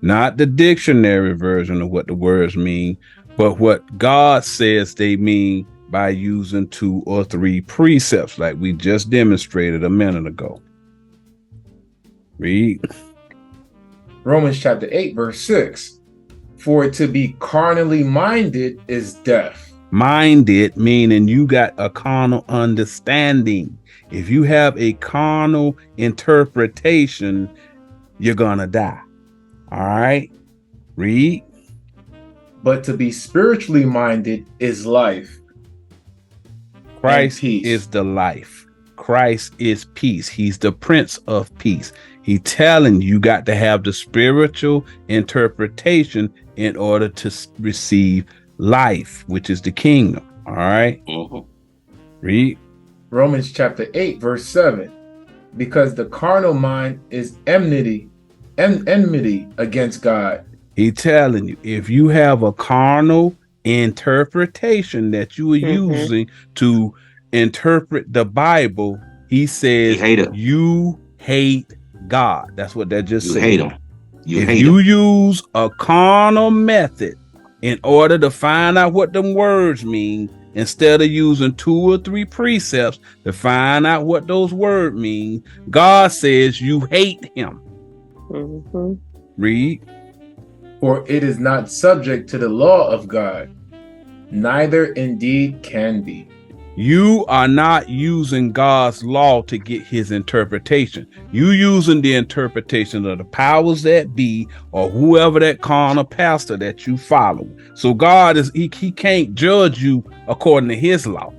Not the dictionary version of what the words mean, but what God says they mean by using 2 or 3 precepts, like we just demonstrated a minute ago. Read. Romans chapter 8, verse 6. For to be carnally minded is death. Minded, meaning you got a carnal understanding. If you have a carnal interpretation, you're gonna die. All right. Read. But to be spiritually minded is life. Christ is the life. Christ is peace. He's the Prince of Peace. He's telling you got to have the spiritual interpretation in order to receive life, which is the kingdom. All right. Read. Romans chapter 8, verse 7. Because the carnal mind is enmity against God. He's telling you, if you have a carnal interpretation that you are using to interpret the Bible, he says you hate God. That's what that just said. Hate him. If you use a carnal method in order to find out what them words mean, instead of using 2 or 3 precepts to find out what those words mean, God says you hate him. Read. For it is not subject to the law of God, neither indeed can be. You are not using God's law to get his interpretation. You using the interpretation of the powers that be, or whoever that carnal pastor that you follow. So God is, he can't judge you according to his law.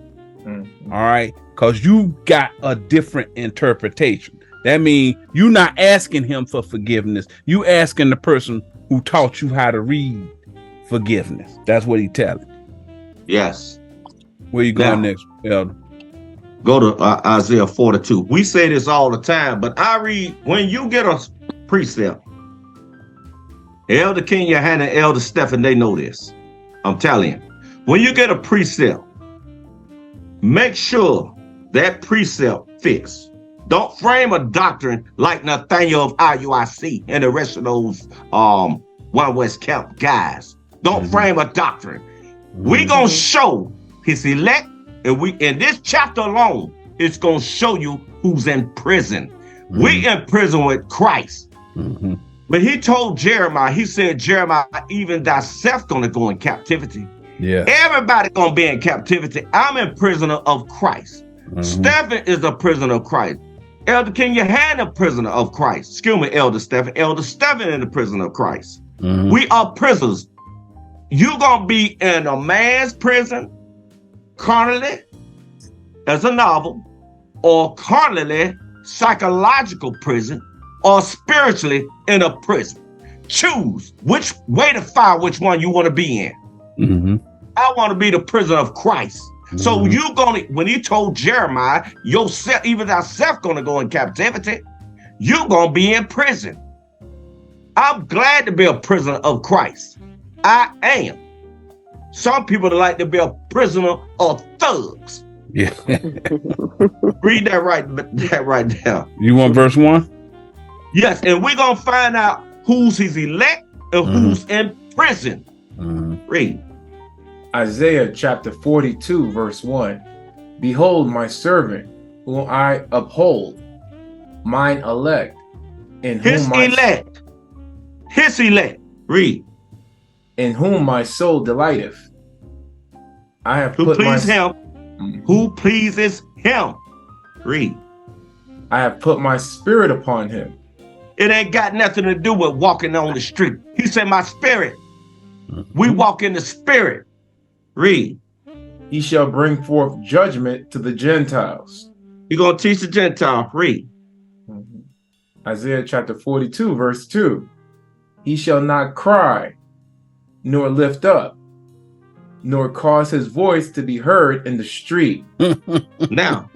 All right. Because you got a different interpretation. That means you're not asking him for forgiveness. You asking the person who taught you how to read forgiveness. That's what he telling. Yes. Where you going next, Elder? Go to Isaiah 42. We say this all the time, but I read, when you get a precept, Elder King Johanna and Elder Stephen, they know this. I'm telling you. When you get a precept, make sure that precept fits. Don't frame a doctrine like Nathaniel of IUIC and the rest of those One West Camp guys. Don't frame a doctrine. We gonna show his elect, and we in this chapter alone, it's gonna show you who's in prison. We in prison with Christ. But he told Jeremiah, he said, Jeremiah, even thyself gonna go in captivity. Yeah. Everybody gonna be in captivity. I'm a prisoner of Christ. Stephen is a prisoner of Christ. Elder King Johanna, a prisoner of Christ. Excuse me, Elder Stephen. Elder Stephen is a prisoner of Christ. We are prisoners. You gonna be in a man's prison, carnally, as a novel, or carnally, psychological prison, or spiritually in a prison. Choose which way to find which one you want to be in. I want to be the prisoner of Christ. So you gonna, when he told Jeremiah, yourself, even thyself gonna go in captivity, you gonna be in prison. I'm glad to be a prisoner of Christ. I am. Some people like to be a prisoner of thugs. Yeah. Read that right now. You want verse 1? Yes, and we're gonna find out who's his elect and who's in prison. Read. Isaiah chapter 42, verse 1. Behold my servant, whom I uphold, mine elect, in his whom elect. His elect. Read. in whom my soul delighteth. I have who put please him, who pleases him. Read. I have put my spirit upon him. It ain't got nothing to do with walking on the street. He said, my spirit. We walk in the spirit. Read. He shall bring forth judgment to the Gentiles. You're going to teach the Gentiles. Read. Isaiah chapter 42, verse 2. He shall not cry, nor lift up, nor cause his voice to be heard in the street. Now,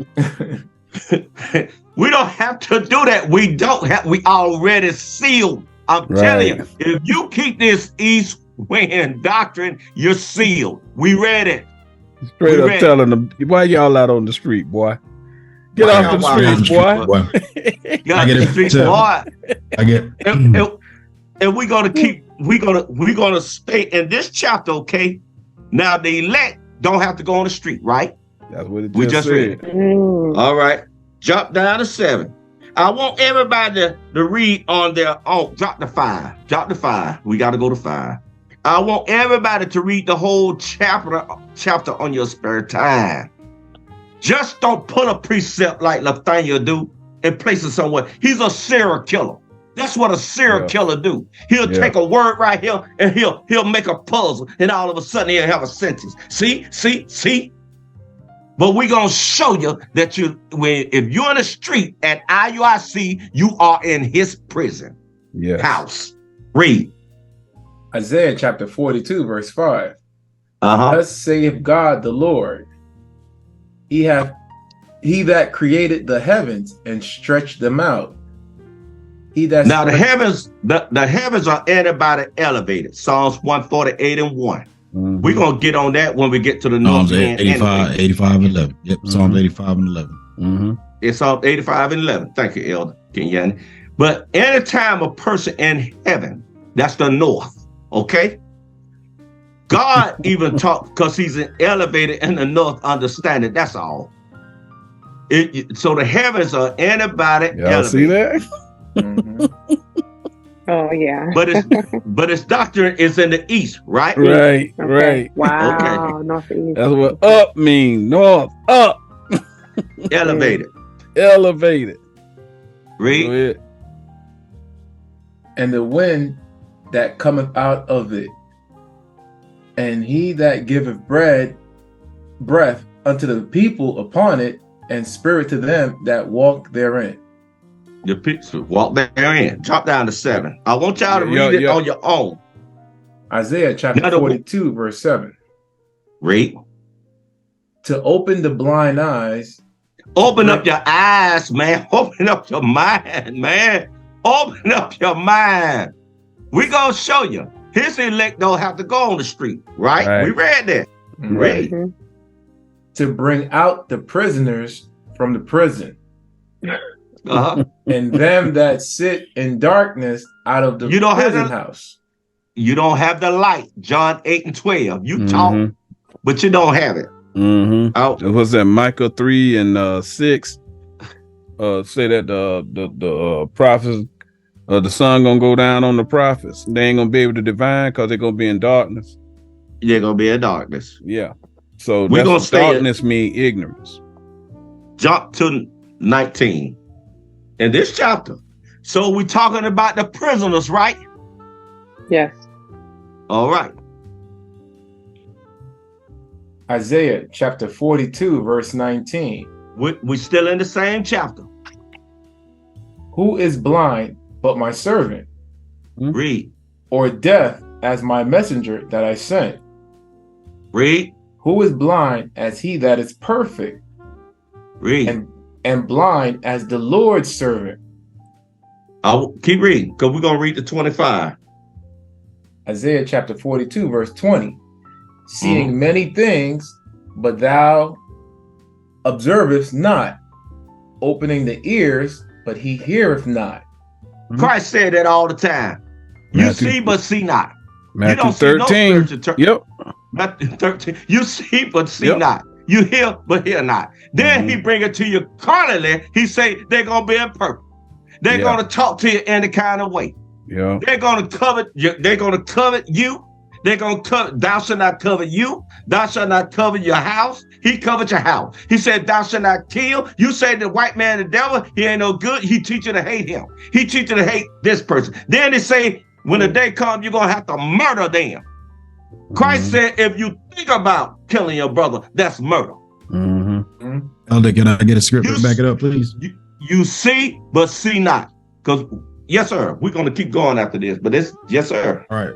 we don't have to do that. We already sealed. I'm telling you, if you keep this east wind doctrine, you're sealed. We read it. Straight up telling them, why y'all out on the street, boy? Get off the street, boy. Get off the street, boy. I get and we're gonna stay in this chapter, okay? Now the elect don't have to go on the street, right? That's what we just read. All right. Jump down to 7. I want everybody to read on their own. Drop to 5. Drop to 5. We got to go to 5. I want everybody to read the whole chapter on your spare time. Just don't put a precept like Nathaniel do and place it somewhere. He's a serial killer. That's what a serial killer do. He'll take a word right here and he'll make a puzzle, and all of a sudden he'll have a sentence. See? But we're gonna show you that if you're in the street at IUIC, you are in his prison house. Read. Isaiah chapter 42, verse 5. Thus saith God the Lord, He that created the heavens and stretched them out. Now the heavens are anybody elevated. Psalms 148 and 1. We're going to get on that when we get to the Psalms north. 85 and 11. Yep, Psalms 85 and 11. It's Psalms 85 and 11. Thank you, Elder Kenyani. But anytime a person in heaven, that's the north, okay? God even talked, because he's elevated in the north understanding, that's all. So the heavens are anybody elevated. See that? Oh yeah. But its doctrine is in the east, right? Right. Wow. Okay. Northeast. That's what up mean. North, up. Elevated. Read. And the wind that cometh out of it, and he that giveth breath unto the people upon it, and spirit to them that walk therein. The people walk therein. Drop down to 7. I want y'all to read it on your own. Isaiah chapter 42, verse 7. Read. To open the blind eyes. Open up your eyes, man. Open up your mind, man. Open up your mind. We gonna show you. His elect don't have to go on the street, right? We read that. Read. To bring out the prisoners from the prison. And them that sit in darkness out of the prison house. You don't have the light. John 8 and 12. You talk, but you don't have it. What's that? Micah 3 and 6. Say that the prophets, the sun gonna go down on the prophets. They ain't gonna be able to divine because they're gonna be in darkness. They're gonna be in darkness. Yeah. So we're gonna darkness mean ignorance. Jump to 19 in this chapter. So we're talking about the prisoners, right? Yes. All right. Isaiah chapter 42, verse 19. We're still in the same chapter. Who is blind but my servant? Read. Or deaf as my messenger that I sent? Read. Who is blind as he that is perfect? Read. And blind as the Lord's servant. I'll keep reading, because we're going to read to 25. Isaiah chapter 42, verse 20. Seeing many things, but thou observest not. Opening the ears, but he heareth not. Christ said that all the time. You see, but see not. Matthew you don't 13. See no Matthew 13. You see, but see not. You hear, but hear not. Then he bring it to you carnally. He say they're going to be imperfect. They're going to talk to you any kind of way. They're going to covet you. They're going to covet you. they're going to cover, thou shalt not cover you. Thou shalt not cover your house. He covered your house. He said, thou shalt not kill. You say the white man, the devil, he ain't no good. He teach you to hate him. He teach you to hate this person. Then they say, when the day comes, you're going to have to murder them. Christ said, if you think about killing your brother, that's murder. Elder, can I get a scripture to back it up, please? You see, but see not. Because, yes, sir, we're going to keep going after this. But it's, yes, sir. All right.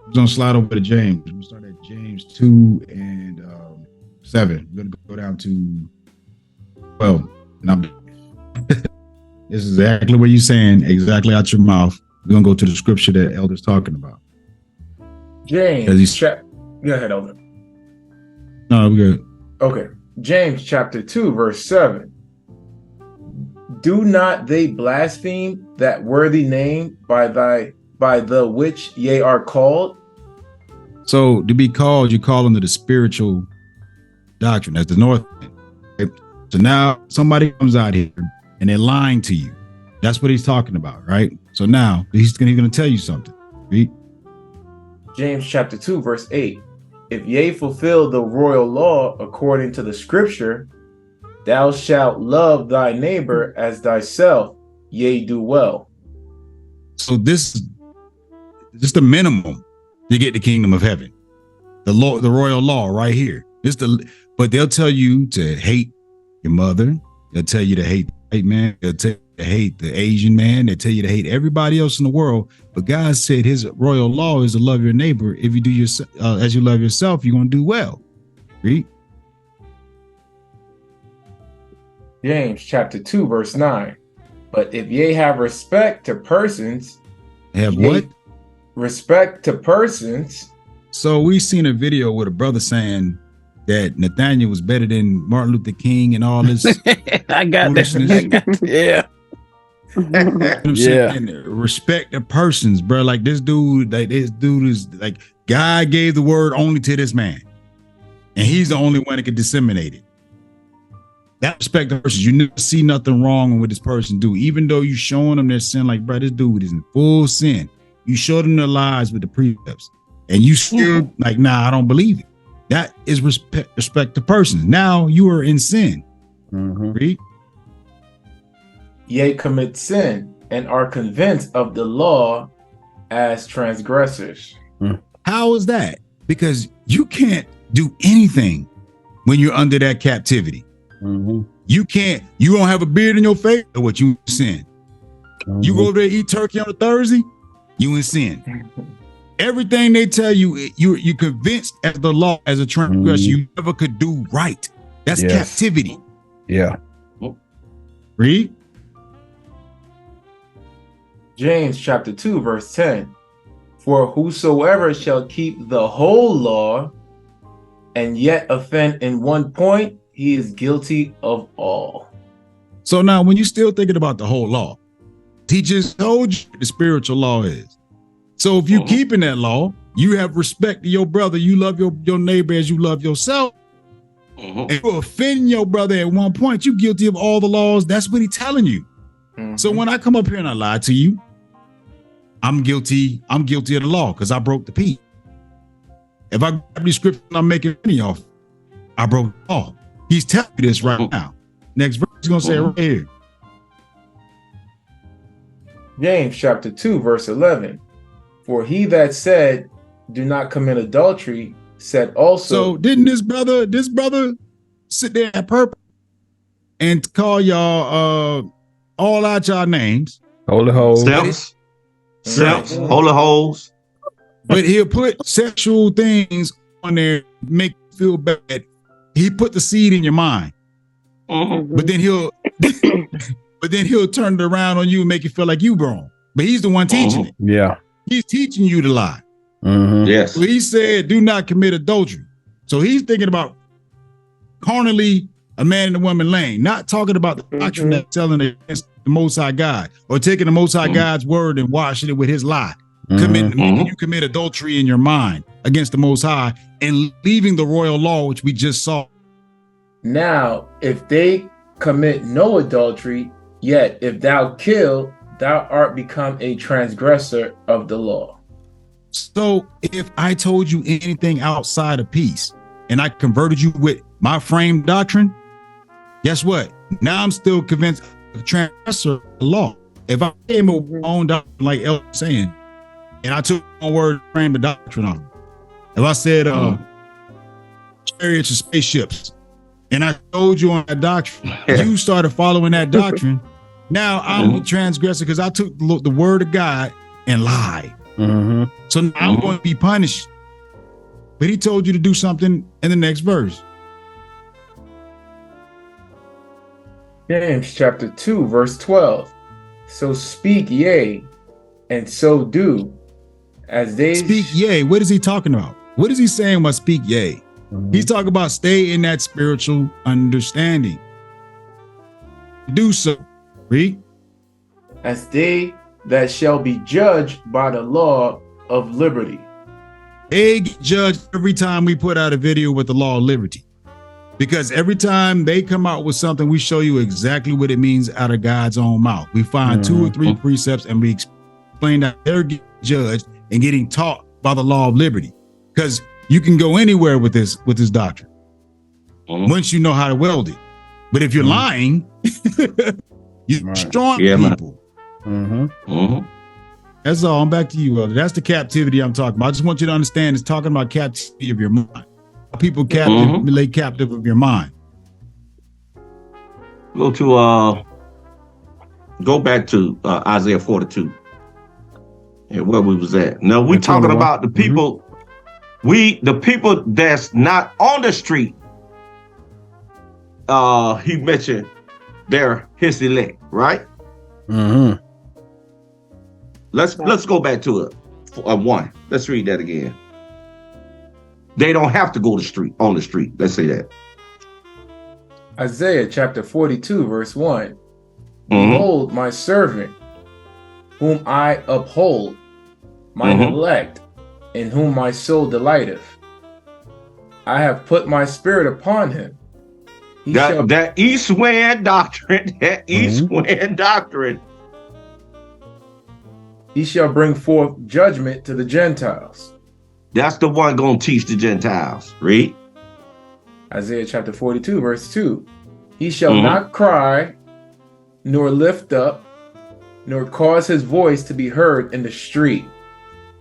We're going to slide over to James. We're going to start at James 2 and 7. We're going to go down to 12. And this is exactly what you're saying, exactly out your mouth. We're going to go to the scripture that Elder's talking about. James, go ahead, Elder. No, we're good. Okay. James chapter 2, verse 7. Do not they blaspheme that worthy name by the which ye are called? So to be called, you call under the spiritual doctrine. That's the north. Okay? So now somebody comes out here and they're lying to you. That's what he's talking about, right? So now he's going to tell you something. Read. James chapter 2, verse 8. If ye fulfill the royal law according to the scripture, thou shalt love thy neighbor as thyself, yea, do well. So this is just the minimum to get the kingdom of heaven. The law, the royal law right here. But they'll tell you to hate your mother. They'll tell you to hate the white man. They'll tell you to hate the Asian man. They tell you to hate everybody else in the world. But God said his royal law is to love your neighbor. If you do yourself as you love yourself, you're going to do well. Read. James chapter 2, verse 9. But if ye have respect to persons, have what? Respect to persons. So we seen a video with a brother saying that Nathaniel was better than Martin Luther King and all this. I got that. Yeah. Yeah. Respect the persons, bro. Like this dude is like, God gave the word only to this man, and he's the only one that can disseminate it. That respect the persons. You never see nothing wrong with this person do, even though you showing them their sin. Like, bro, this dude is in full sin. You show them their lies with the precepts, and you still like, nah, I don't believe it. That is respect to persons. Now you are in sin. Read. Ye commit sin and are convinced of the law as transgressors. How is that? Because you can't do anything when you're under that captivity. You don't have a beard in your face, or what, you sin. You go over there eat turkey on a Thursday, you in sin. Everything they tell you, you're convinced as the law, as a transgressor, you never could do right. That's captivity. Yeah. Read. James chapter 2, verse 10. For whosoever shall keep the whole law and yet offend in one point, he is guilty of all. So now when you're still thinking about the whole law, teachers told you what the spiritual law is. So if you're keeping that law, you have respect to your brother, you love your neighbor as you love yourself, and you offend your brother at one point, you're guilty of all the laws. That's what he's telling you. So when I come up here and I lie to you, I'm guilty of the law because I broke the peace. If I grab these scriptures and I'm making money off, I broke the law. He's telling you this right now. Next verse, he's going to say it right here. James chapter 2, verse 11. For he that said, do not commit adultery, said also. So didn't this brother sit there at purpose and call y'all all out y'all names? Holy hoes. Self, holy hoes. But he'll put sexual things on there, make you feel bad. He put the seed in your mind. But then he'll turn it around on you and make you feel like you wrong. But he's the one teaching it. Yeah. He's teaching you to lie. Yes. So he said, do not commit adultery. So he's thinking about carnally a man and a woman laying, not talking about the doctrine that's telling against the Most High God, or taking the Most High God's word and washing it with his lie. You commit adultery in your mind against the Most High and leaving the royal law, which we just saw. Now, if they commit no adultery, yet if thou kill, thou art become a transgressor of the law. So if I told you anything outside of peace and I converted you with my frame doctrine, guess what? Now I'm still convinced of transgressor law. If I came up with my own doctrine, like El was saying, and I took my word, frame the doctrine on it. If I said chariots or spaceships, and I told you on that doctrine, you started following that doctrine. Now I'm a transgressor because I took the word of God and lied. So now I'm going to be punished. But he told you to do something in the next verse. James chapter 2, verse 12. So speak yea, and so do, as they speak yea. What is he talking about? What is he saying by speak yea? He's talking about stay in that spiritual understanding. Do so. Read. As they that shall be judged by the law of liberty. They get judged every time we put out a video with the law of liberty. Because every time they come out with something, we show you exactly what it means out of God's own mouth. We find 2 or 3 precepts and we explain that they're getting judged and getting taught by the law of liberty. Because you can go anywhere with this doctrine once you know how to weld it. But if you're lying, you're destroying people. That's all. I'm back to you, Elder. That's the captivity I'm talking about. I just want you to understand it's talking about captivity of your mind. People lay captive of your mind. Go back to Isaiah 42 and where we was at. Now we're talking about the people, the people that's not on the street. He mentioned they're his elect, right? Let's go back to it. 1. Let's read that again. They don't have to go on the street. Let's say that. Isaiah chapter 42, verse 1. Behold, my servant, whom I uphold, mine elect, in whom my soul delighteth. I have put my spirit upon him. That east wind doctrine, He shall bring forth judgment to the Gentiles. That's the one going to teach the Gentiles. Read. Isaiah chapter 42, verse 2. He shall not cry, nor lift up, nor cause his voice to be heard in the street.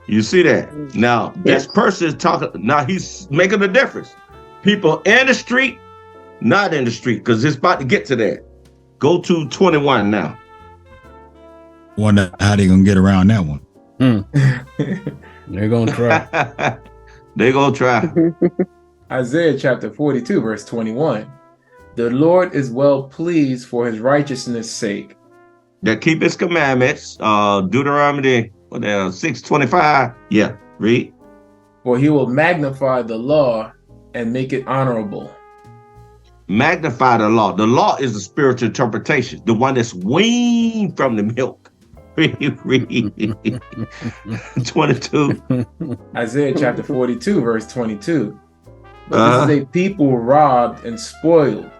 You see that? Now, this person is talking, now he's making a difference. People in the street, not in the street, because it's about to get to that. Go to 21 now. Wonder how they going to get around that one. They're going to try. They're going to try. Isaiah chapter 42, verse 21. The Lord is well pleased for his righteousness' sake. That keep his commandments. Deuteronomy 6:25. Yeah, read. For he will magnify the law and make it honorable. Magnify the law. The law is the spiritual interpretation, the one that's weaned from the milk. Read. 22. Isaiah chapter 42, verse 22. But this is a people robbed and spoiled.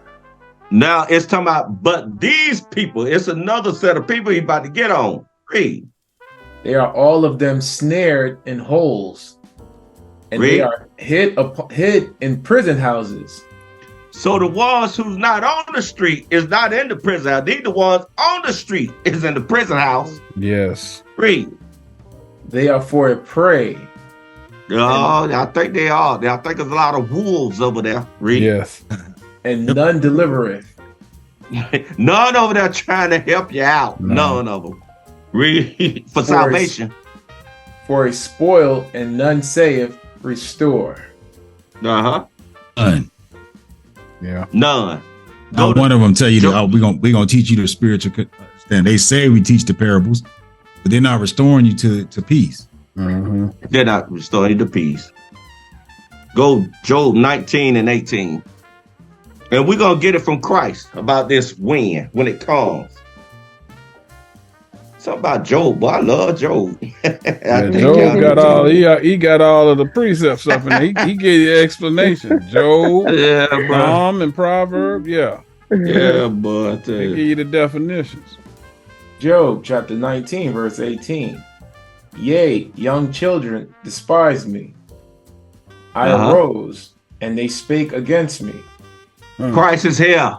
Now it's talking about, but these people, it's another set of people he's about to get on. Read. They are all of them snared in holes, and they are hid in prison houses. So the ones who's not on the street is not in the prison house. These the ones on the street is in the prison house. Yes. Read. They are for a prey. Oh, I think they are. I think there's a lot of wolves over there. Read. Yes. And none delivereth. None over there trying to help you out. No. None of them. Read. For salvation. For a spoil, and none saith restore. None. Yeah. None. One of them tell you that we're gonna teach you the spiritual understanding. They say we teach the parables, but they're not restoring you to peace. They're not restoring you to peace. Go Job 19 and 18. And we're going to get it from Christ about this when it comes. Something about Job. Boy, I love Job. Job got all, he got all of the precepts up in there. He gave you explanation. Job, Psalm, and Proverb. Yeah. Yeah, but he give you the definitions. Job chapter 19, verse 18. Yea, young children despise me. I arose, and they spake against me. Christ is here.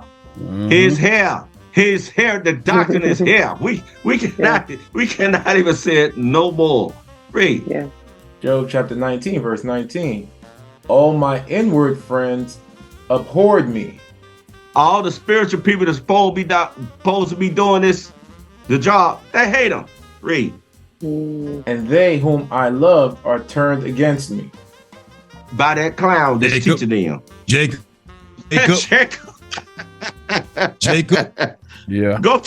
He's here. He's here. The doctrine is here. We cannot even say it no more. Read. Yeah. Job chapter 19, verse 19. All my inward friends abhorred me. All the spiritual people that's supposed to be doing this, the job, they hate them. Read. And they whom I loved are turned against me. By that clown that's teaching them. Jacob. Jacob. Yeah. Go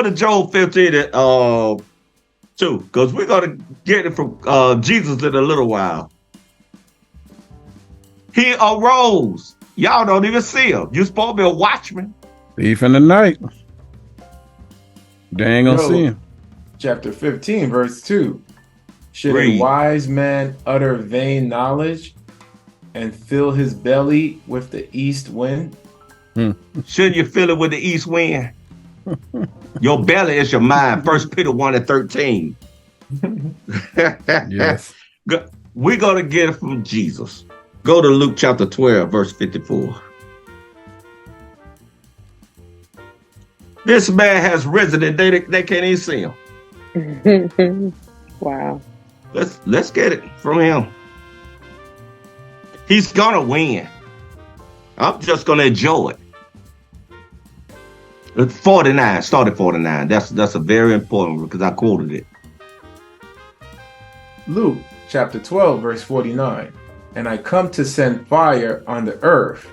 to Job 15 2, because we're gonna get it from Jesus in a little while. He arose. Y'all don't even see him. You're supposed to be a watchman. Thief in the night. They ain't gonna see him. Chapter 15, verse 2. Should a wise man utter vain knowledge and fill his belly with the east wind? Shouldn't you fill it with the east wind? Your belly is your mind. 1 Peter 1 and 13. Yes. We're going to get it from Jesus. Go to Luke chapter 12, verse 54. This man has risen and they can't even see him. Wow. Let's get it from him. He's gonna win. I'm just gonna enjoy it. It's 49, started 49. That's a very important one because I quoted it. Luke chapter 12, verse 49. And I come to send fire on the earth.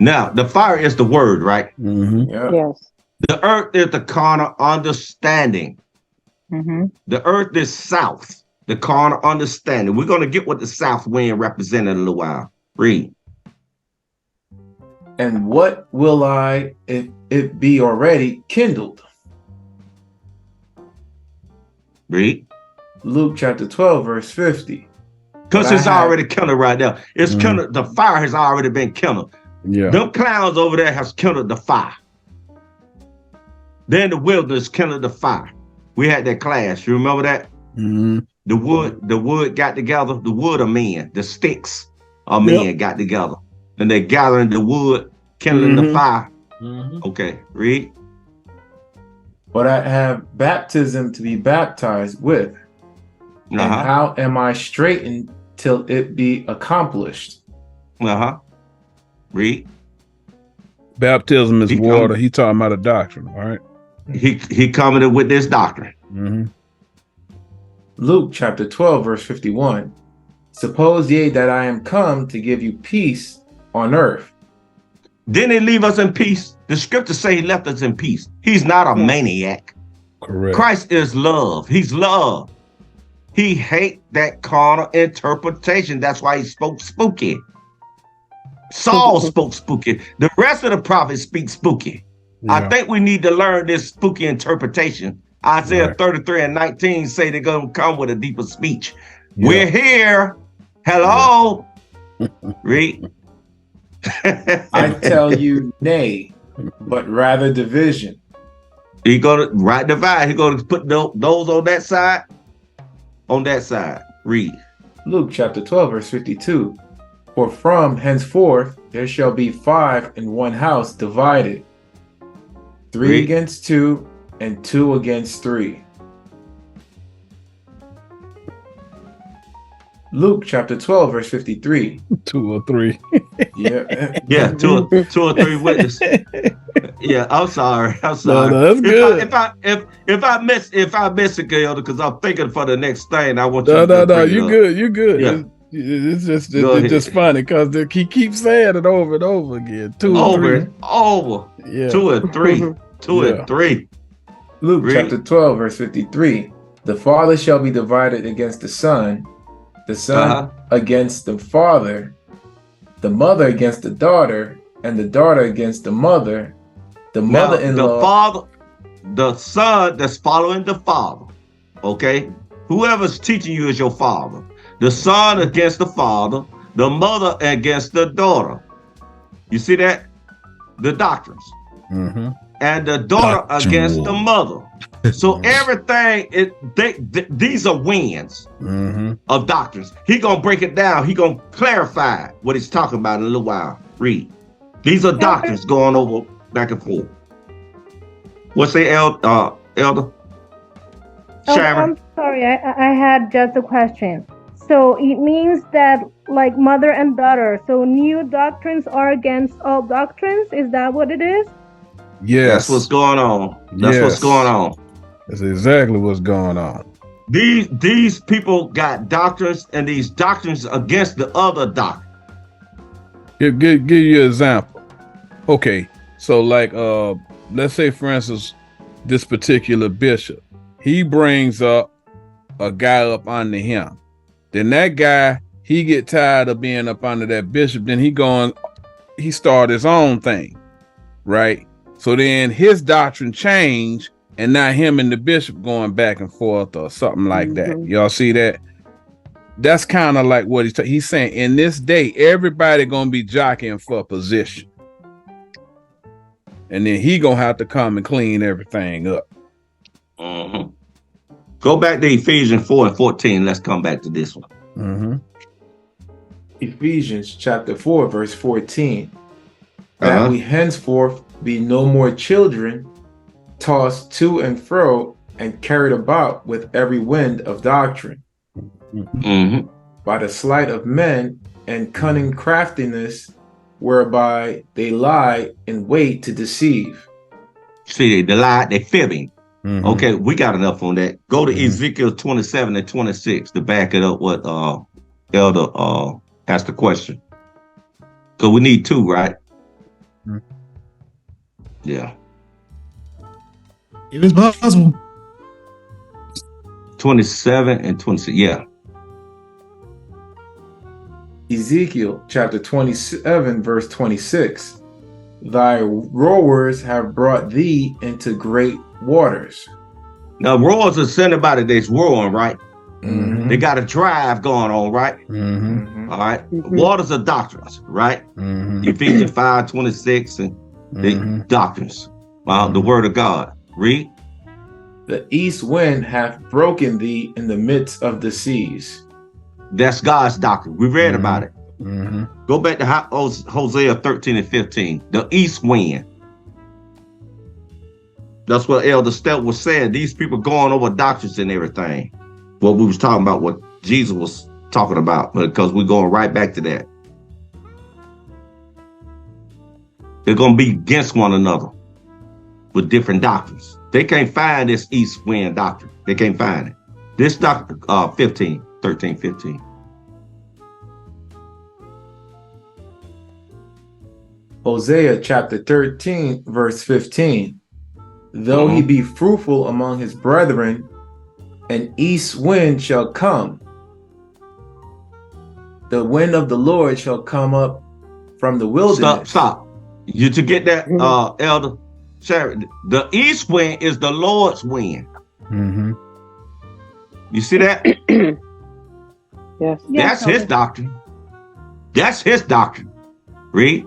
Now, the fire is the word, right? Yeah. Yes. The earth is the carnal understanding. The earth is south, the carnal understanding. We're going to get what the south wind represented in a little while. Read. And what will I, if it be already kindled? Read. Luke chapter 12, verse 50. Because it's already kindled right now. It's kindled. The fire has already been kindled. Yeah. Them clouds over there has kindled the fire. Then the wilderness kindled the fire. We had that class. You remember that? The wood got together. The wood of men. The sticks of men got together. And they gathering the wood, kindling the fire. Okay, read. But I have baptism to be baptized with. And how am I straitened till it be accomplished? Read. Baptism is water. He talking about a doctrine, all right? He commented with this doctrine. Luke chapter 12, verse 51. Suppose ye that I am come to give you peace on earth. Didn't he leave us in peace? The scriptures say he left us in peace. He's not a maniac. Correct. Christ is love. He's love. He hate that carnal interpretation. That's why he spoke spooky. Saul spoke spooky. The rest of the prophets speak spooky. I think we need to learn this spooky interpretation. Isaiah 33 and 19 say they're going to come with a deeper speech. We're here. Hello. Read. I tell you, nay, but rather division. He going to divide. He going to put those on that side. On that side. Read. Luke chapter 12, verse 52. For from henceforth there shall be 5 in one house divided, 3 against 2, and 2 against 3. Luke chapter 12, verse 53. 2 or 3. Yeah, two or three witnesses. Yeah, I'm sorry. No, that's good. If I miss it, Gail, because I'm thinking for the next thing, I want you. No, you good. You good. Yeah. It's just funny because he keeps saying it over and over again. 2 or 3. Over. Yeah. 2 and 3. 2 and 3. Luke chapter 12, verse 53. The father shall be divided against the son against the father, the mother against the daughter, and the daughter against the mother, the mother-in-law. The son that's following the father. Okay? Whoever's teaching you is your father. The son against the father, the mother against the daughter. You see that? The doctrines. and the daughter against the mother. So everything these are wins of doctrines. He gonna break it down. He gonna clarify what he's talking about in a little while. Read. These are doctrines going over back and forth. What's the elder? Sharon? I'm sorry, I had just a question. So it means that like mother and daughter, so new doctrines are against all doctrines? Is that what it is? Yes. That's what's going on. That's what's going on. That's exactly what's going on. These people got doctrines, and these doctrines against the other doctrine. Give you an example. Okay, so like let's say for instance, this particular bishop, he brings up a guy up under him. Then that guy, he get tired of being up under that bishop. Then he start his own thing, right? So then his doctrine changed, and now him and the bishop going back and forth or something like that. Y'all see that? That's kind of like what he's saying. In this day, everybody gonna be jockeying for position, and then he gonna have to come and clean everything up. Go back to Ephesians 4:14. Let's come back to this one. Ephesians chapter 4, verse 14. That we henceforth be no more children, tossed to and fro and carried about with every wind of doctrine, by the sleight of men and cunning craftiness, whereby they lie in wait to deceive. See, they lie, they fibbing. Okay, we got enough on that. Go to Ezekiel 27 and 26 to back it up what Elder asked the question. So we need two, right? Yeah. If it's possible. 27 and 26, yeah. Ezekiel chapter 27, verse 26. Thy rowers have brought thee into great waters. Now, rowers are anybody that's rowing, right? They got a drive going on, right? All right. Waters are doctrines, right? Ephesians 5:26 and the doctrines. The word of God. Read. The east wind hath broken thee in the midst of the seas. That's God's doctrine. We read about it. Go back to Hosea 13 and 15. The east wind. That's what Elder Step was saying. These people going over doctrines and everything. What we was talking about, what Jesus was talking about, because we're going right back to that. They're going to be against one another with different doctrines. They can't find this east wind doctrine. They can't find it. This doctrine, 13, 15. Hosea chapter 13, verse 15. Though he be fruitful among his brethren, an east wind shall come. The wind of the Lord shall come up from the wilderness. Stop. You to get that, Elder Sharon. The east wind is the Lord's wind. You see that? Yes. That's his doctrine. That's his doctrine. Read.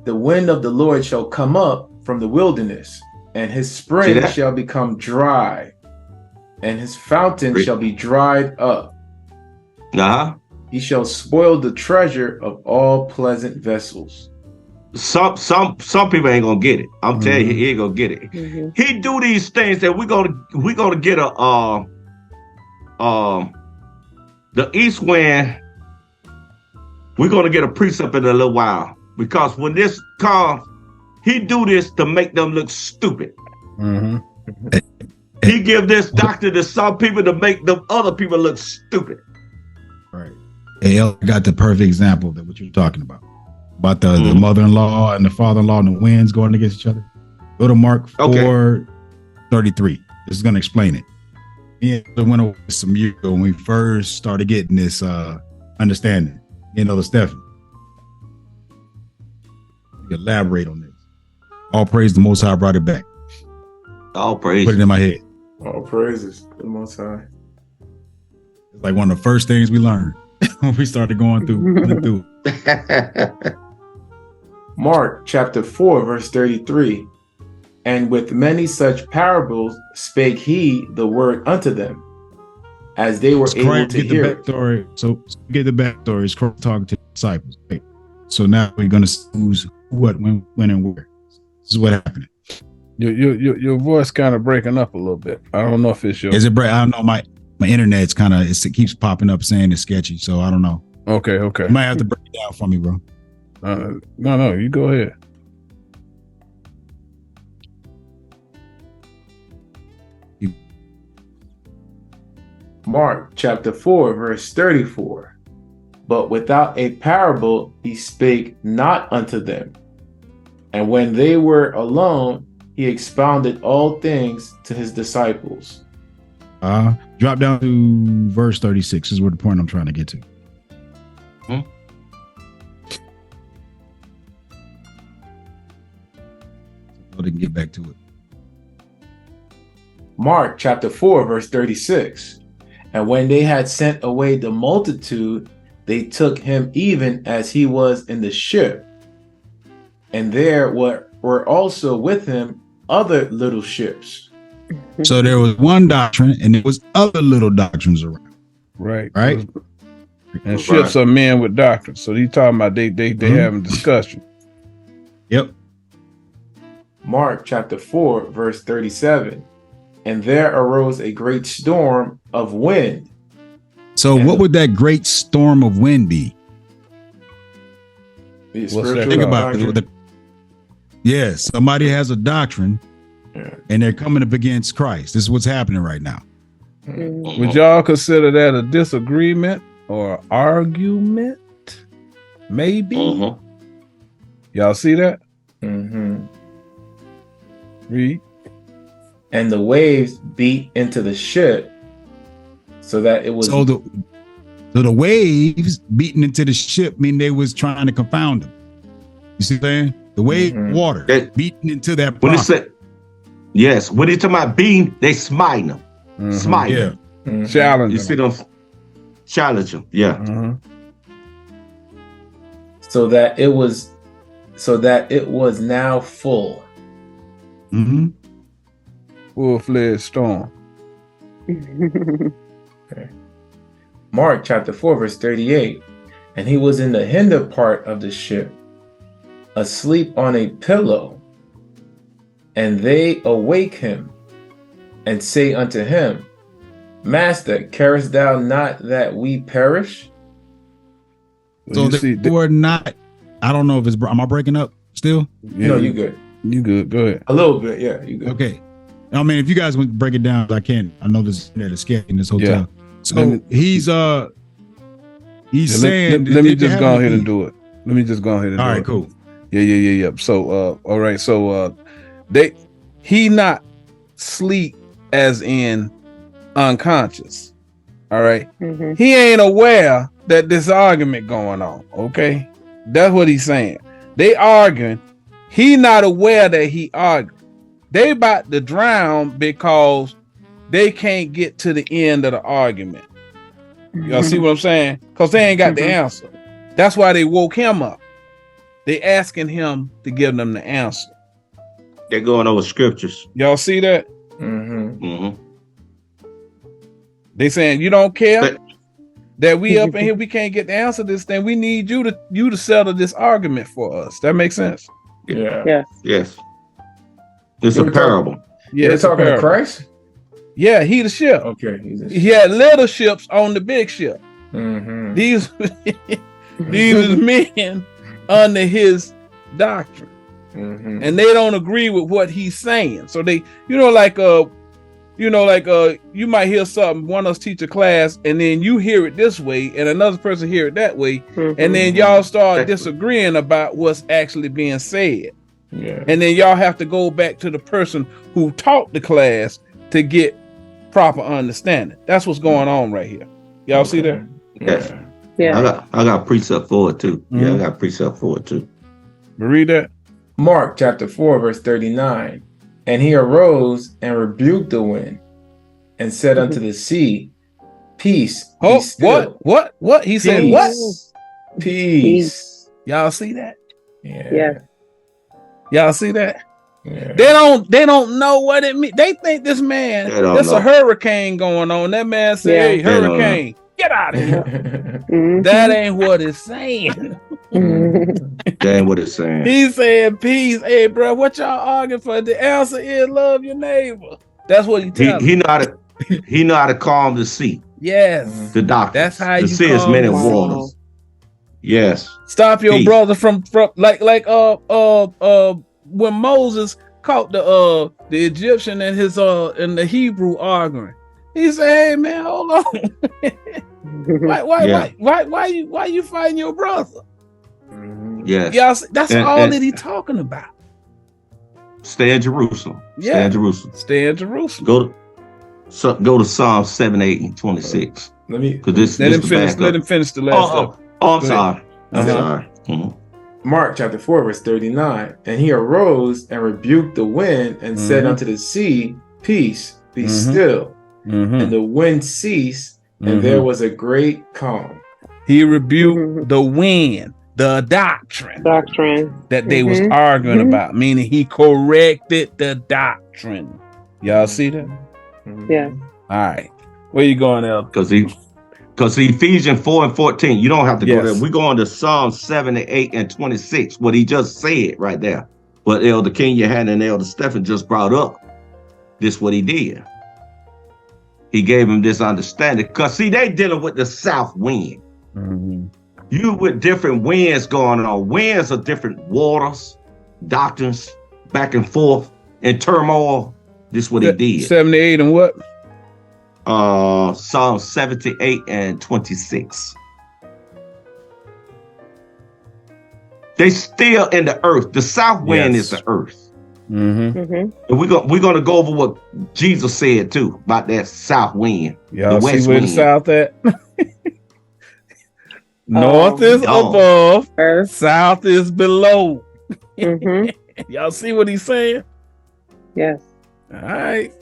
The wind of the Lord shall come up from the wilderness, and his spring shall become dry, and his fountain shall be dried up. He shall spoil the treasure of all pleasant vessels. Some people ain't gonna get it. I'm telling you, he ain't gonna get it. He do these things that we're gonna get the east wind. We're gonna get a precept in a little while, because when this comes, he do this to make them look stupid. He give this doctrine to some people to make them other people look stupid. Right. Hey, I got the perfect example of what you're talking about the mother-in-law and the father-in-law and the winds going against each other. Go to Mark 4:33. This is going to explain it. Yeah, I went over some years ago when we first started getting this understanding. The Stephen. You can elaborate on this. All praise the Most High brought it back. All praise. Put it in my head. All praises to the Most High. It's like one of the first things we learned when we started going through. Mark chapter 4, verse 33. And with many such parables spake he the word unto them, as they were able to hear it. So get the backstory. It's Christ talking to the disciples. Right? So now we're going to see who's what, when, and where. This is what happened. Your voice kind of breaking up a little bit. I don't know if it's your. Is it break? I don't know. My internet's kind of, it keeps popping up saying it's sketchy. So I don't know. Okay. You might have to break it down for me, bro. No, you go ahead. Mark chapter 4, verse 34. But without a parable he spake not unto them. And when they were alone, he expounded all things to his disciples. Drop down to verse 36 is where the point I'm trying to get to. So they can get back to it. Mark chapter 4, verse 36. And when they had sent away the multitude, they took him even as he was in the ship. And there were also with him other little ships. So there was one doctrine and there was other little doctrines around. Right. And ships are men with doctrine. So he's talking about they having discussion. Yep. Mark chapter 4, verse 37. And there arose a great storm of wind. So what would that great storm of wind be? Think about it. Yes, somebody has a doctrine and they're coming up against Christ. This is what's happening right now. Would y'all consider that a disagreement or argument? Maybe. Y'all see that? Read. And the waves beat into the ship so that it was. So the waves beating into the ship mean they was trying to confound them. You see what I'm saying? The wave water beating into that. When it said, yes, when it's talking about beating, they smiting them. Smiting them. Challenge. You see them? Challenge them. Yeah. So that it was now full. Full-fledged storm. Mark chapter 4, verse 38. And he was in the hinder part of the ship, asleep on a pillow. And they awake him and say unto him, Master, carest thou not that we perish? So they were not, I don't know if it's, am I breaking up still? Yeah, no, you good. You good. Go ahead. A little bit, yeah, you good. Okay. I mean, if you guys would break it down, I can. I know this is scary in this hotel. Yeah. So he's saying. Let me just go ahead and do it. Let me just go ahead and do it. All right, cool. Yeah. So all right. So he not sleep as in unconscious. All right. He ain't aware that this argument going on. Okay. That's what he's saying. They arguing. He not aware that he arguing. They about to drown because they can't get to the end of the argument. Y'all see what I'm saying? Because they ain't got the answer. That's why they woke him up. They asking him to give them the answer. They're going over scriptures. Y'all see that? They saying, you don't care that we up in here, we can't get the answer to this thing. We need you to settle this argument for us. That makes sense? Yeah. Yes. It's a parable. Yeah, it's talking to Christ? Yeah, he the ship. Okay. He had little ships on the big ship. These is men under his doctrine. And they don't agree with what he's saying. So they, you might hear something, one of us teach a class, and then you hear it this way, and another person hear it that way, and then y'all start disagreeing about what's actually being said. Yeah. And then y'all have to go back to the person who taught the class to get proper understanding. That's what's going on right here. Y'all see that? Yes. Yeah. I got precept for it too. Yeah, I got precept for it too. Read that. Mark chapter 4, verse 39. And he arose and rebuked the wind and said unto the sea, Peace. Oh, be still. what? He said what? Peace. Y'all see that? Yeah. Yes. Y'all see that? Yeah. They don't know what it means. They think this man, there's a hurricane going on. That man say, hey, hurricane, get out of here. Mm-hmm. That ain't what it's saying. That ain't what it's saying. He said peace. Hey, bro, what y'all arguing for? The answer is love your neighbor. That's what he tells He know how to calm the sea. Yes. The doctor. That's how the you sea is calm many the sea. waters. Yes. Stop your brother from like when Moses caught the Egyptian and his and the Hebrew arguing. He said, "Hey man, hold on. why you fighting your brother?" Yes. Y'all, that's all that he's talking about. Stay in Jerusalem. Yeah. Stay in Jerusalem. Stay in Jerusalem. Go to Psalm 7, 8, and 26. Let me let him finish the last. I'm sorry. I'm sorry. Mark chapter 4, verse 39. And he arose and rebuked the wind and said unto the sea, peace, be still. And the wind ceased, and there was a great calm. He rebuked the wind, the doctrine that they was arguing about, meaning he corrected the doctrine. Y'all see that? Yeah. All right. Where you going, El? Because Ephesians 4 and 14, you don't have to go there. We're going to Psalm 7, 8, and 26, what he just said right there. What Elder King Yohanan and Elder Stephen just brought up. This what he did. He gave him this understanding. Because see, they dealing with the south wind. You with different winds going on. Winds are different waters, doctrines, back and forth, and turmoil. This what he did. 78 and what? Psalm 78 and 26. They still in the earth. The south wind is the earth. And we're gonna go over what Jesus said too about that south wind. Y'all the west see where wind. the south at? North is above, south is below. Y'all see what he's saying? Yes. All right.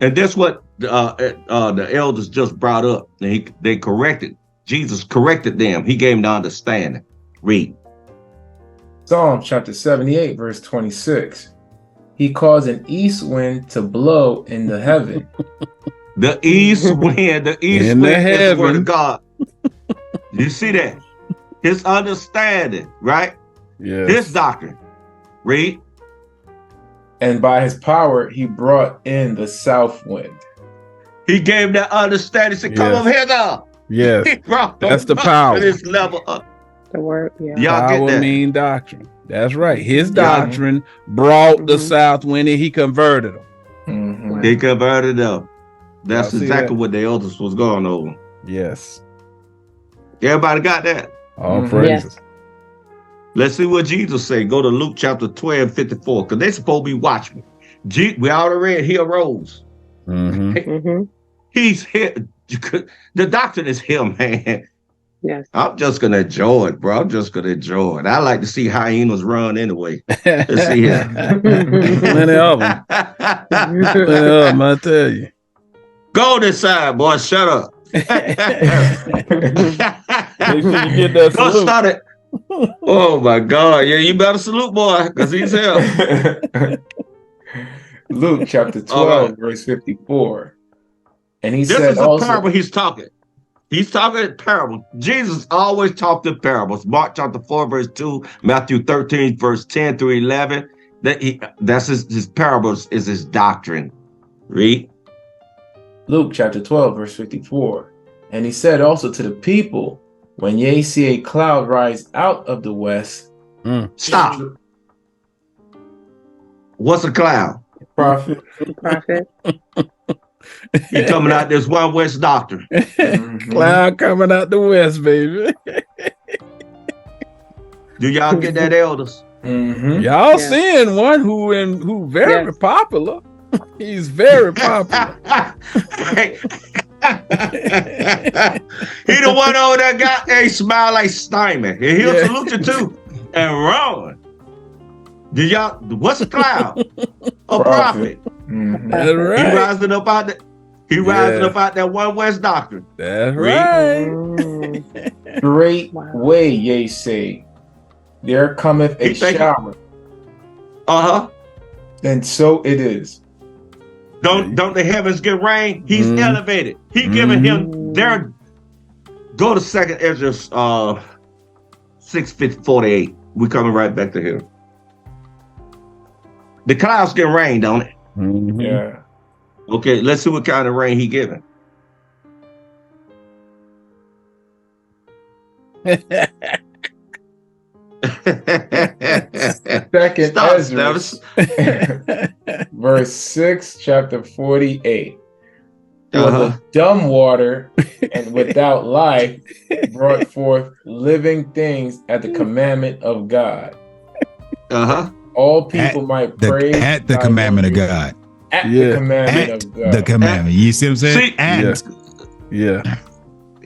And that's what the elders just brought up. They corrected. Jesus corrected them. He gave them the understanding. Read. Psalm chapter 78, verse 26. He caused an east wind to blow in the heaven. The east wind, is the word of God. You see that? His understanding, right? Yeah. His doctrine. Read. And by his power, he brought in the south wind. He gave that understanding. Said, come over here now. Yes. That's the power. This level up. The word, yeah. Y'all power get that? mean doctrine. That's right. His doctrine brought the south wind and he converted them. He converted them. That's exactly what the elders was going over. Yes. Everybody got that? All praises. Yes. Let's see what Jesus said. Go to Luke chapter 12, 54, because they supposed to be watchmen. We already read, he arose. He's here. The doctrine is him, man. Yes. I'm just going to enjoy it, bro. I'm just going to enjoy it. I like to see hyenas run anyway. Let's see here. Plenty of them. Plenty of them, I tell you. Go this side, boy. Shut up. Make sure you get that Go salute. start it. Oh, my God. Yeah, you better salute, boy, because he's here. Luke chapter 12, verse 54. And he This said is a also, parable he's talking. He's talking in parable. Jesus always talked in parables. Mark chapter 4, verse 2, Matthew 13, verse 10 through 11. That's his parables is his doctrine. Read. Luke chapter 12, verse 54. And he said also to the people, when ye see a cloud rise out of the west. Stop. What's a cloud? Prophet. He coming out this one west doctrine. Cloud coming out the west, baby. Do y'all get that, elders? Y'all seeing one who very popular. He's very popular. He the one over there got a smile like Steinman. And he'll salute you too and run. Do y'all? What's a cloud? A prophet. That's right. He rising up out there. He rising up out that one West doctrine. That's right. Great way, ye say. There cometh a shower. And so it is. Don't the heavens get rain? He's elevated. He giving him their. Go to 2nd Ezra 6:48. We coming right back to here. The clouds get rain, don't it? Yeah. Okay, let's see what kind of rain he giving. Second Ezra, verse 6, chapter 48. For the dumb water and without life brought forth living things at the commandment of God. All people might praise at the commandment of God. At the commandment of God. The commandment. You see what I'm saying?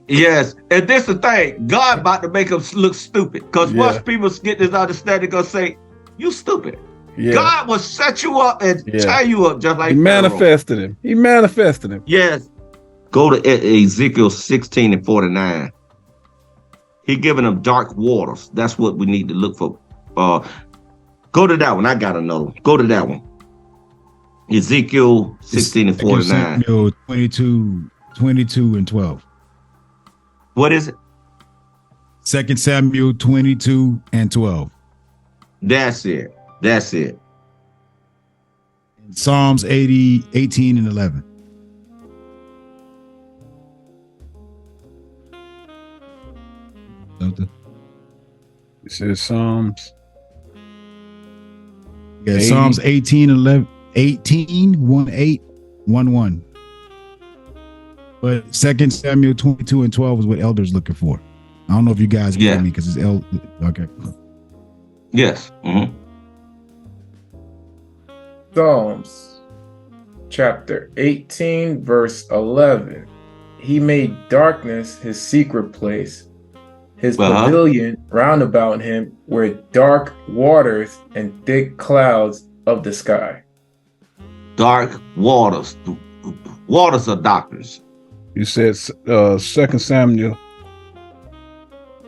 Yes, and this the thing. God about to make us look stupid. Because once people get this understanding, gonna say, you stupid. God will set you up and tie you up just like He manifested him. He manifested him. Yes. Go to Ezekiel 16:49. He giving them dark waters. That's what we need to look for. Go to that one. I got another one. Go to that one. Ezekiel 16:49. 22 and 12. What is it? 2 Samuel 22 and 12. That's it. That's it. Psalms 18 and 11. It says Psalms. Yeah, 80. Psalms 18 1 8 1 1. But 2 Samuel 22 and 12 is what Elder's looking for. I don't know if you guys get me because it's okay. Yes. Psalms chapter 18 verse 11. He made darkness his secret place. His pavilion round about him were dark waters and thick clouds of the sky. Dark waters. Waters are darkness. You said 2 Samuel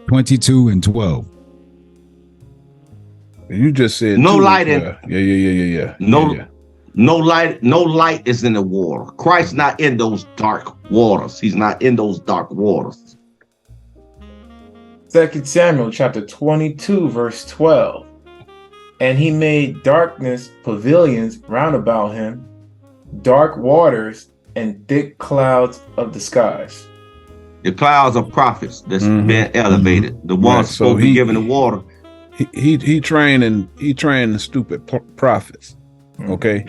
22 and 12. You just said no light in. Yeah. No light is in the water. Christ's not in those dark waters. He's not in those dark waters. 2 Samuel chapter 22 verse 12. And he made darkness pavilions round about him, dark waters and thick clouds of the skies. The clouds are prophets that's been elevated. The ones supposed to be given the water. He training the stupid prophets. Okay.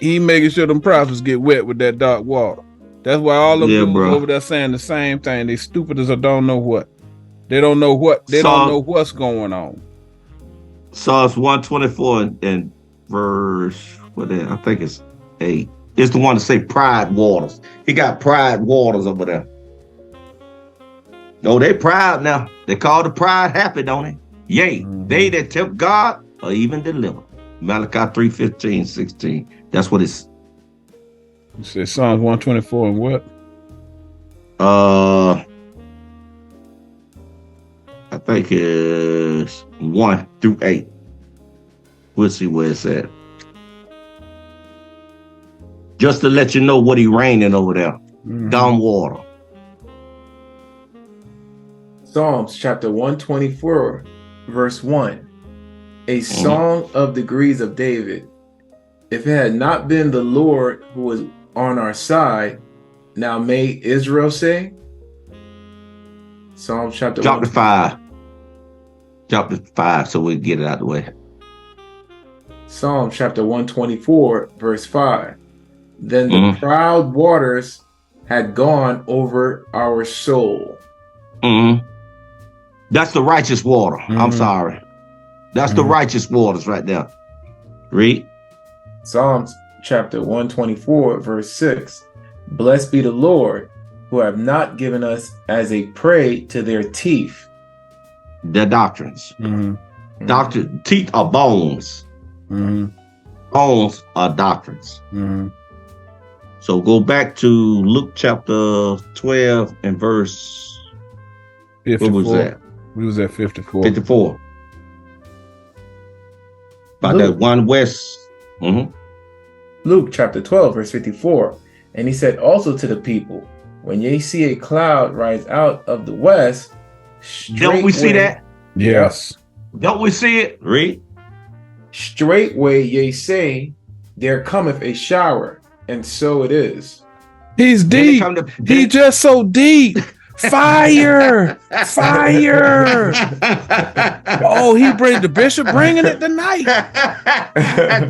he making sure them prophets get wet with that dark water. That's why all of them over there saying the same thing. They stupid as I don't know what. They don't know what. They don't know what's going on. Psalms 124 and verse I think it's 8. It's the one to say pride waters. He got pride waters over there. No, they proud now. They call the pride happy, don't they? Yea, they that tempt God are even delivered. Malachi 3:15, 16. That's what it's. You said Psalms 124 and what? I think it's 1 through 8. We'll see where it's at. Just to let you know what he raining over there. Down water. Psalms chapter 124, verse 1. A song of degrees of David. If it had not been the Lord who was on our side, now may Israel say? Psalms chapter 5. Chapter 5, so we get it out of the way. Psalm chapter 124, verse 5. Then the proud waters had gone over our soul. That's the righteous water. I'm sorry. That's the righteous waters right there. Read. Psalms chapter 124, verse 6. Blessed be the Lord, who have not given us as a prey to their teeth. Their doctrines. Teeth are bones. Bones are doctrines. So go back to Luke chapter 12 and verse 54. What was that? We was at 54. 54. By that one west. Mm-hmm. Luke chapter 12, verse 54. And he said also to the people, when ye see a cloud rise out of the west, don't we see that? Yes. Don't we see it? Read. Straightway ye say, there cometh a shower, and so it is. He's deep. He just so deep. Fire! Fire! Oh, the bishop bringing it tonight.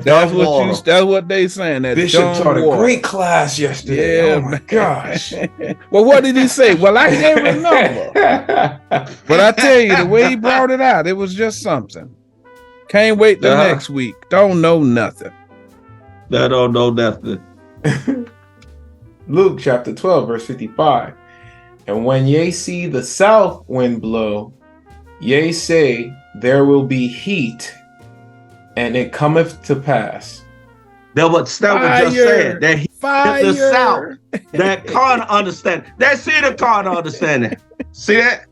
That's what they saying. That Bishop taught a great class yesterday. Yeah, oh my gosh. Well, what did he say? Well, I can't remember. But I tell you, the way he brought it out, it was just something. Can't wait the next week. Don't know nothing. I don't know nothing. Luke chapter 12, verse 55. And when ye see the south wind blow, ye say, there will be heat, and it cometh to pass. That what Stephen just said. That he the south. That carnal understanding. They see the carnal understanding. See that?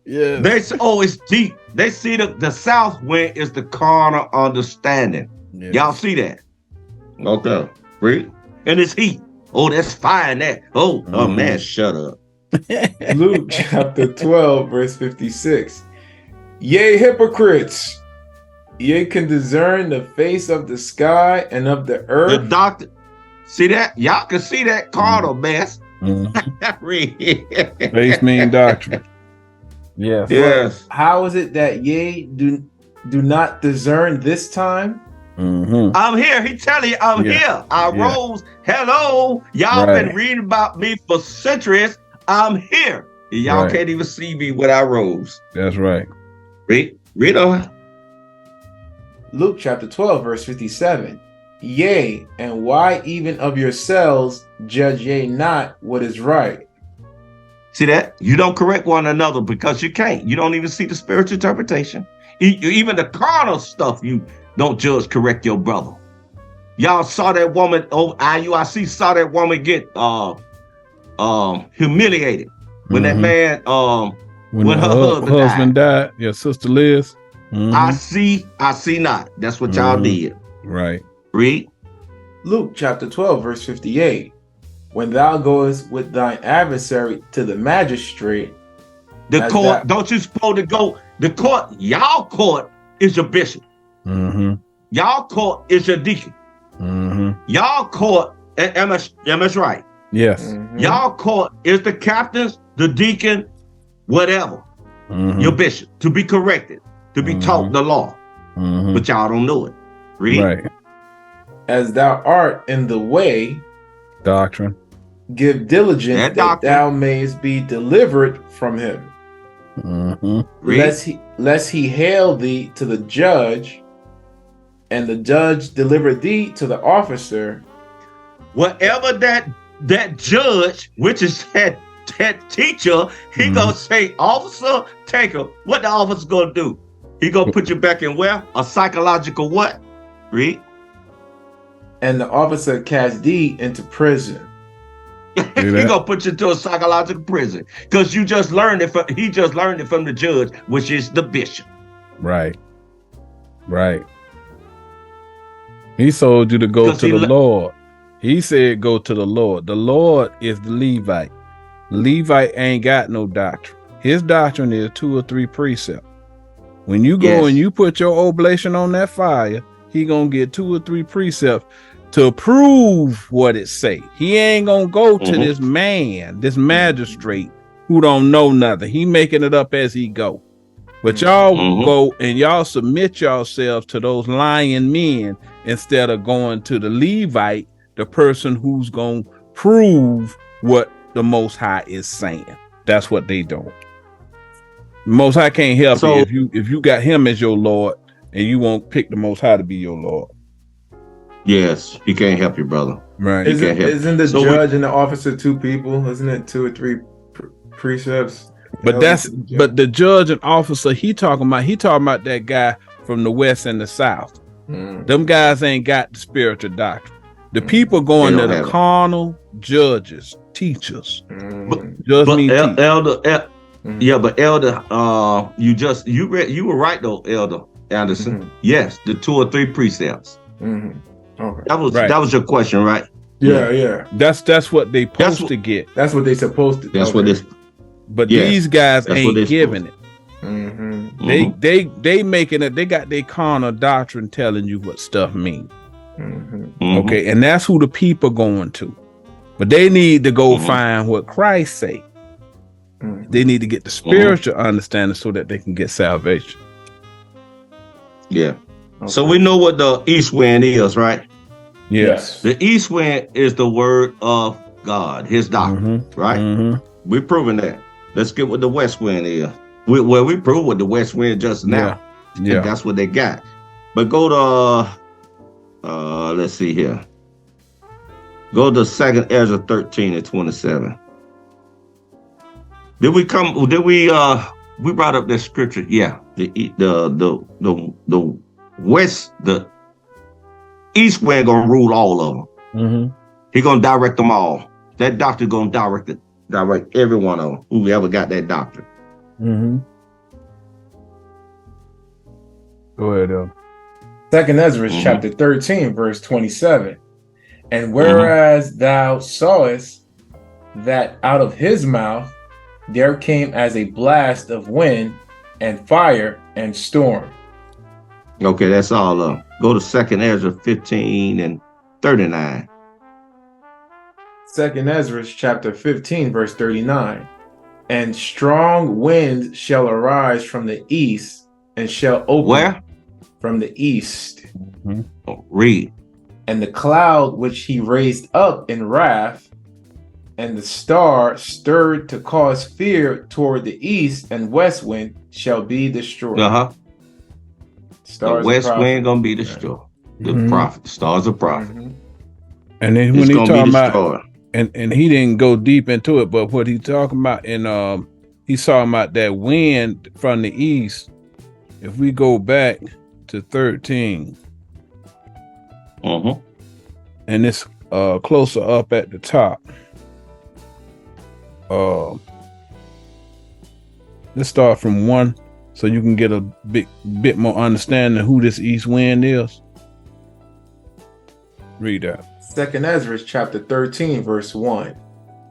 Yeah. It's deep. They see the south wind is the carnal understanding. Yes. Y'all see that? Okay. Read. And it's heat. Oh, that's fire in that. Oh, oh man, shut up. Luke chapter 12, verse 56. Ye hypocrites, ye can discern the face of the sky and of the earth. The doctor, see that? Y'all can see that carnal mess. Face mean doctrine. Yes. Yes. How is it that ye do not discern this time? Mm-hmm. I'm here. He telling you I'm here. I rose. Hello. Y'all been reading about me for centuries. I'm here. Y'all can't even see me when I rose. That's right. Read on. Luke chapter 12, verse 57. Yea, and why even of yourselves judge ye not what is right? See that? You don't correct one another because you can't. You don't even see the spiritual interpretation. Even the carnal stuff, you don't judge, correct your brother. Y'all saw that woman, IUIC saw that woman get humiliated when that man when her husband died. Yeah, Sister Liz. I see not. That's what y'all did. Right. Read. Luke chapter 12, verse 58. When thou goest with thine adversary to the magistrate, the court, don't you supposed to go? The court, y'all court is your bishop. Y'all court is your deacon. Y'all court, am I right? Yes. Y'all court is the captains, the deacon, whatever. Your bishop, to be corrected, to be taught the law. But y'all don't know it. Read. Right. As thou art in the way, doctrine, give diligence that thou mayest be delivered from him. Lest he hail thee to the judge, and the judge deliver thee to the officer. Whatever that judge, which is that teacher, he gonna say, officer, take him. What the officer gonna do? He gonna put you back in where? A psychological what? Read. And the officer cast thee into prison. He gonna put you to a psychological prison because you just learned it from. He just learned it from the judge, which is the bishop. Right. Right. He told you to go to the Lord. He said, "Go to the Lord." The Lord is the Levite. Levite ain't got no doctrine. His doctrine is 2 or 3 precepts. When you go and you put your oblation on that fire, he gonna get 2 or 3 precepts to prove what it say. He ain't gonna go to this man, this magistrate who don't know nothing. He making it up as he go. But y'all go and y'all submit yourselves to those lying men instead of going to the Levite, the person who's gonna prove what the Most High is saying. That's what they doing. Most High can't help you if you got him as your Lord and you won't pick the Most High to be your Lord. Yes, he can't help you, brother. Right. Isn't the judge and the officer 2 people? Isn't it 2 or 3 precepts? But the judge and officer he talking about that guy from the west and the south. Them guys ain't got the spiritual doctrine. The people going to the carnal judges, teachers. Elder, yeah, but Elder, you were right though, Elder Anderson. Yes, the 2 or 3 precepts. Okay. That was your question, right? Yeah. That's what they supposed to get. That's what they supposed to. That's what this. But these guys ain't giving it. They making it. They got their carnal doctrine telling you what stuff mean. Okay, and that's who the people going to. But they need to go find what Christ say. They need to get the spiritual understanding so that they can get salvation. Yeah. Okay. So we know what the east wind is, right? Yes. The east wind is the word of God, his doctrine, right? We're proving that. Let's get what the west wind is. We proved what the west wind just now. Yeah. That's what they got. But go to, let's see here. Go to 2nd Ezra 13 and 27. We brought up that scripture. Yeah. The west, the east wind gonna rule all of them. He gonna direct them all. That doctor gonna direct every one of them who ever got that doctrine. Go ahead, 2nd Ezra chapter 13, verse 27. And whereas thou sawest that out of his mouth there came as a blast of wind and fire and storm. Okay, that's all. Go to 2nd Ezra 15 and 39. 2nd Ezra chapter 15, verse 39. And strong winds shall arise from the east and shall open. Where? From the east. Read. And the cloud which he raised up in wrath, and the star stirred to cause fear toward the east and west wind shall be destroyed. The west wind gonna be destroyed. The prophet, stars of prophet. And then when he talking about, and he didn't go deep into it, but what he talking about, and he's talking about that wind from the east. If we go back to 13, and it's closer up at the top. Let's start from 1, so you can get a bit more understanding of who this east wind is. Read that. 2nd Ezra chapter 13, verse 1.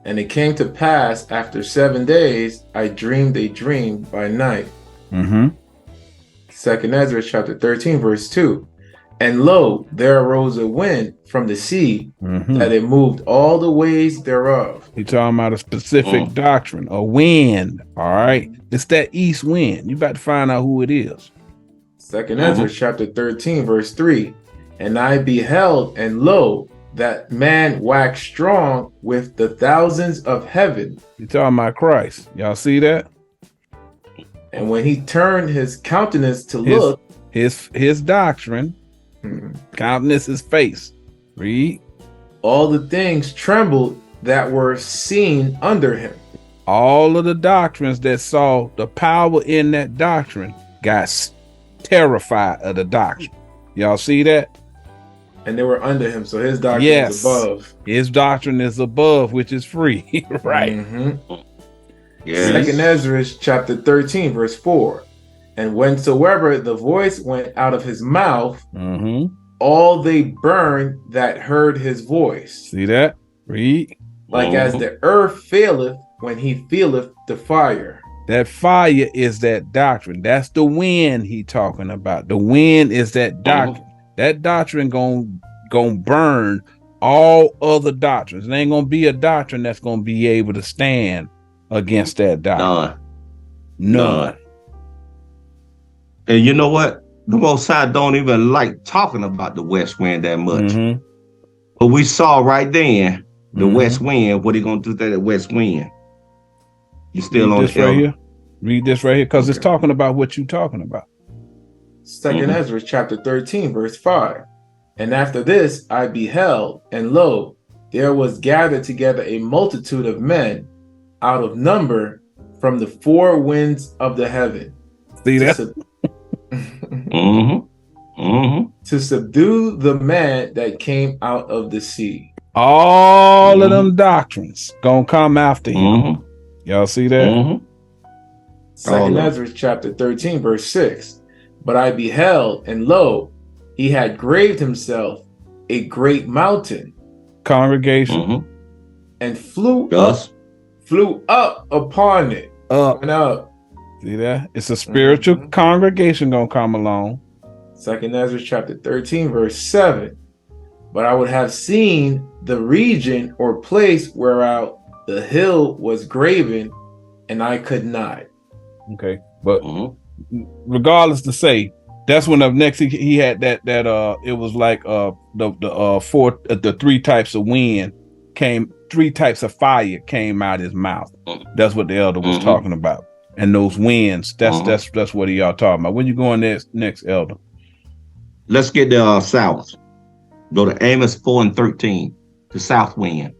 And it came to pass after 7 days, I dreamed a dream by night. 2nd Ezra chapter 13, verse 2. And lo, there arose a wind from the sea that it moved all the ways thereof. You're talking about a specific doctrine, a wind. All right. It's that east wind. You about to find out who it is. 2nd Ezra chapter 13, verse 3. And I beheld, and lo, that man waxed strong with the thousands of heaven. You're talking about Christ. Y'all see that? And when he turned his countenance to look, his doctrine, countenance his face. Read. All the things trembled that were seen under him. All of the doctrines that saw the power in that doctrine got terrified of the doctrine. Y'all see that? And they were under him, so his doctrine is above. His doctrine is above, which is free. Right. Yes. 2nd Ezra chapter 13, verse 4. And whensoever the voice went out of his mouth, all they burned that heard his voice. See that? Read. Like as the earth faileth when he feeleth the fire. That fire is that doctrine. That's the wind he talking about. The wind is that doctrine. That doctrine gonna burn all other doctrines. There ain't gonna be a doctrine that's gonna be able to stand against that doctrine. None. And you know what? The Most High don't even like talking about the west wind that much. But we saw right then the west wind. What he gonna do to that west wind? You still on this right here? Read this right here, because it's talking about what you talking about. 2nd Ezra chapter 13, verse 5. And after this I beheld, and lo, there was gathered together a multitude of men out of number from the 4 winds of the heaven. See that? to subdue the man that came out of the sea. All of them doctrines gonna come after him. Y'all see that? Second Ezra chapter 13, verse 6. But I beheld, and lo, he had graved himself a great mountain. Congregation. And flew up upon it. And up. See that? It's a spiritual congregation gonna come along. Second Ezra chapter 13, verse 7. But I would have seen the region or place whereout the hill was graven, and I could not. Okay, but regardless to say, that's when up next he had that it was like the three types of wind came, three types of fire came out his mouth. That's what the elder was talking about. And those winds, that's what y'all talking about. When you going next, elder? Let's get the south. Go to Amos 4 and 13, the south wind.